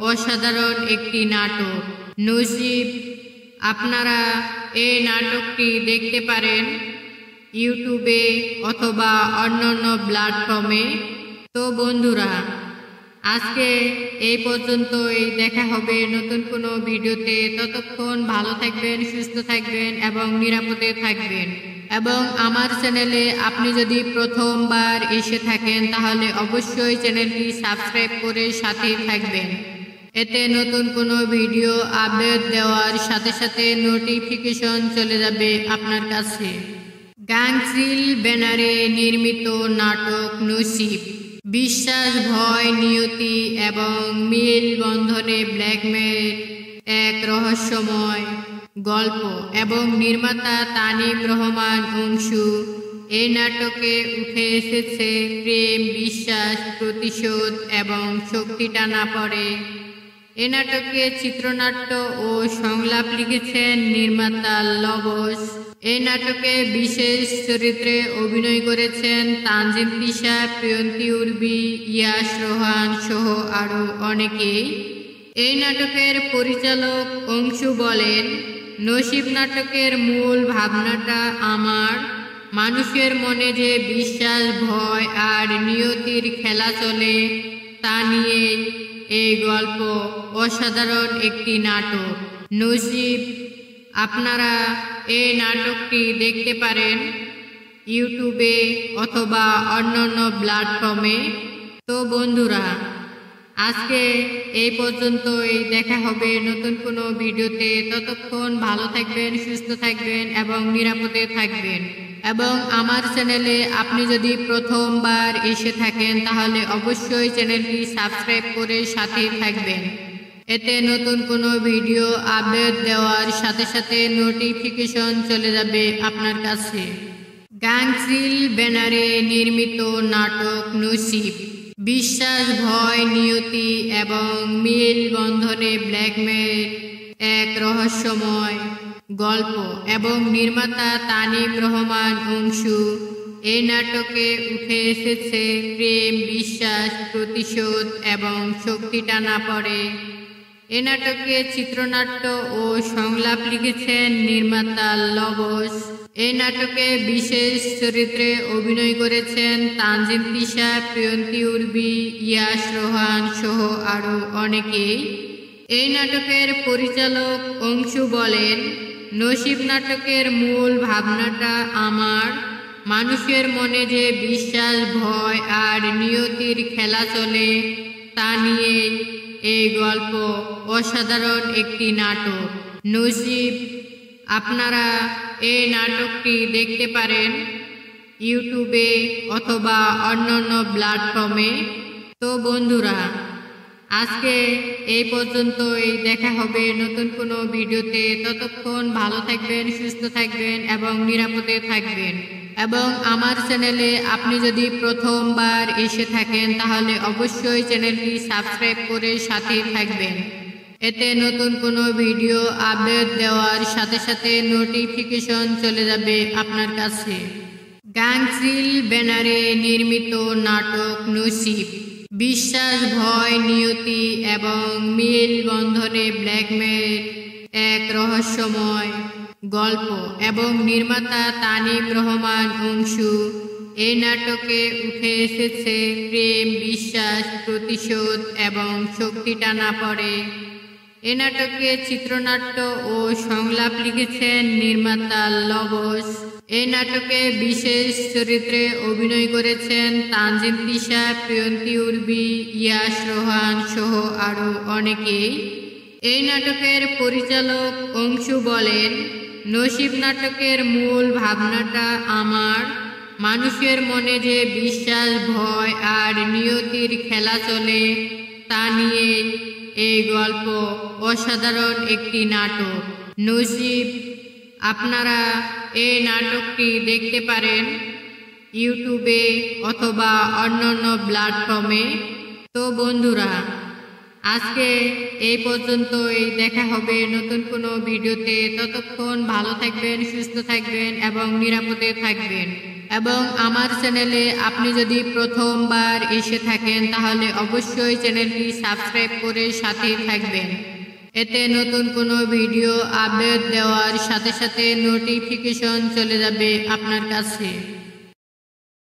অসাধারণ একটি নাটক নসিব। আপনারা এই নাটকটি দেখতে পারেন ইউটিউবে অথবা অন্যান্য প্ল্যাটফর্মে। তো বন্ধুরা, আজকে এই পর্যন্তই। দেখা হবে নতুন কোনো ভিডিওতে। ততক্ষণ ভালো থাকবেন, সুস্থ থাকবেন এবং নিরাপদে থাকবেন। এবং আমার চ্যানেলে আপনি যদি প্রথমবার এসে থাকেন তাহলে অবশ্যই চ্যানেলটি সাবস্ক্রাইব করে সাথে থাকবেন। এতে নতুন কোনো ভিডিও আপডেট দেওয়ার সাথে সাথে নোটিফিকেশন চলে যাবে আপনার কাছে। গাংচিল ব্যানারে নির্মিত নাটক নসিব। বিশ্বাস, ভয়, নিয়তি এবং মিল বন্ধনে ব্ল্যাকমেল এক রহস্যময় গল্প এবং নির্মাতা তানিম রহমান অংশু। এই নাটকে উঠে এসেছে প্রেম, বিশ্বাস, প্রতিশোধ এবং শক্তি টানা পড়ে। এ নাটকে চিত্রনাট্য ও সংলাপ লিখেছেন নির্মাতা লবস। এই নাটকে বিশেষ চরিত্রে অভিনয় করেছেন তানজিম তিশা, প্রিয়ন্তী উর্বি, ইয়াশ রোহান সহ আরও অনেকেই। এই নাটকের পরিচালক অংশু বলেন, নসিব নাটকের মূল ভাবনাটা আমার মানুষের মনে যে বিশ্বাস, ভয় আর নিয়তির খেলা চলে তা নিয়ে এই গল্প। অসাধারণ একটি নাটক নসিব। আপনারা এই নাটকটি দেখতে পারেন ইউটিউবে অথবা অন্যান্য প্ল্যাটফর্মে। তো বন্ধুরা, আজকে এই পর্যন্তই, দেখা হবে নতুন কোনো ভিডিওতে। ততক্ষণ ভালো থাকবেন, সুস্থ থাকবেন এবং নিরাপদে থাকবেন। এবং আমার চ্যানেলে আপনি যদি প্রথমবার এসে থাকেন তাহলে অবশ্যই চ্যানেলটি সাবস্ক্রাইব করে সাথেই থাকবেন। এতে নতুন কোনো ভিডিও আপডেট দেওয়ার সাথে সাথে নোটিফিকেশন চলে যাবে আপনার কাছে। গাংচিল ব্যানারে নির্মিত নাটক নসিব, বিশ্বাস, ভয়, নিয়তি এবং মিল বন্ধনে ব্ল্যাকমেল এক রহস্যময় গল্প এবং নির্মাতা তানিম রহমান অংশু। এই নাটকে উঠে এসেছে প্রেম, বিশ্বাস, প্রতিশোধ এবং শক্তি টানা পড়ে। এ নাটকে চিত্রনাট্য ও সংলাপ লিখেছেন নির্মাতা লবস। এই নাটকে বিশেষ চরিত্রে অভিনয় করেছেন তানজিম তিশা, প্রিয়ন্তী উর্বি, ইয়াশ রোহান সহ আরও অনেকেই। এই নাটকের পরিচালক অংশু বলেন, নসিব নাটকের মূল ভাবনাটা আমার মানুষের মনে যে বিশ্বাস, ভয় আর নিয়তির খেলা চলে তা নিয়ে এই গল্প। অসাধারণ একটি নাটক নসিব। আপনারা এই নাটকটি দেখতে পারেন ইউটিউবে অথবা অন্যান্য প্ল্যাটফর্মে। তো বন্ধুরা, আজকে এই পর্যন্তই, দেখা হবে নতুন কোনো ভিডিওতে। ততক্ষণ ভালো থাকবেন, সুস্থ থাকবেন এবং নিরাপদে থাকবেন। এবং আমার চ্যানেলে আপনি যদি প্রথমবার এসে থাকেন তাহলে অবশ্যই চ্যানেলটি সাবস্ক্রাইব করে সাথেই থাকবেন। এতে নতুন কোনো ভিডিও আপডেট দেওয়ার সাথে সাথে নোটিফিকেশন চলে যাবে আপনার কাছে। গাংচিল ব্যানারে নির্মিত নাটক নসিব, বিশ্বাস, ভয়, নিয়তি এবং মিল বন্ধনে ব্ল্যাকমেল এক রহস্যময় গল্প এবং নির্মাতা তানিম রহমান অংশু। এই নাটকে উঠে এসেছে প্রেম, বিশ্বাস, প্রতিশোধ এবং শক্তি টানা পড়ে। এ নাটকে চিত্রনাট্য ও সংলাপ লিখেছেন নির্মাতা লবস। এই নাটকে বিশেষ চরিত্রে অভিনয় করেছেন তানজিম তিশা, প্রিয়ন্তী উর্বি, ইয়াশ রোহান সহ আরও অনেকেই। এই নাটকের পরিচালক অংশু বলেন, নসিব নাটকের মূল ভাবনাটা আমার মানুষের মনে যে বিশ্বাস, ভয় আর নিয়তির খেলা চলে তা নিয়ে এই গল্প। অসাধারণ একটি নাটক নসিব। আপনারা এই নাটকটি দেখতে পারেন ইউটিউবে অথবা অন্যান্য প্ল্যাটফর্মে। তো বন্ধুরা, আজকে এই পর্যন্তই, দেখা হবে নতুন কোনো ভিডিওতে। ততক্ষণ ভালো থাকবেন, সুস্থ থাকবেন এবং নিরাপদে থাকবেন। এবং আমার চ্যানেলে আপনি যদি প্রথমবার এসে থাকেন তাহলে অবশ্যই চ্যানেলটি সাবস্ক্রাইব করে সাথেই থাকবেন। এতে নতুন কোনো ভিডিও আপডেট দেওয়ার সাথে সাথে নোটিফিকেশন চলে যাবে আপনার কাছে।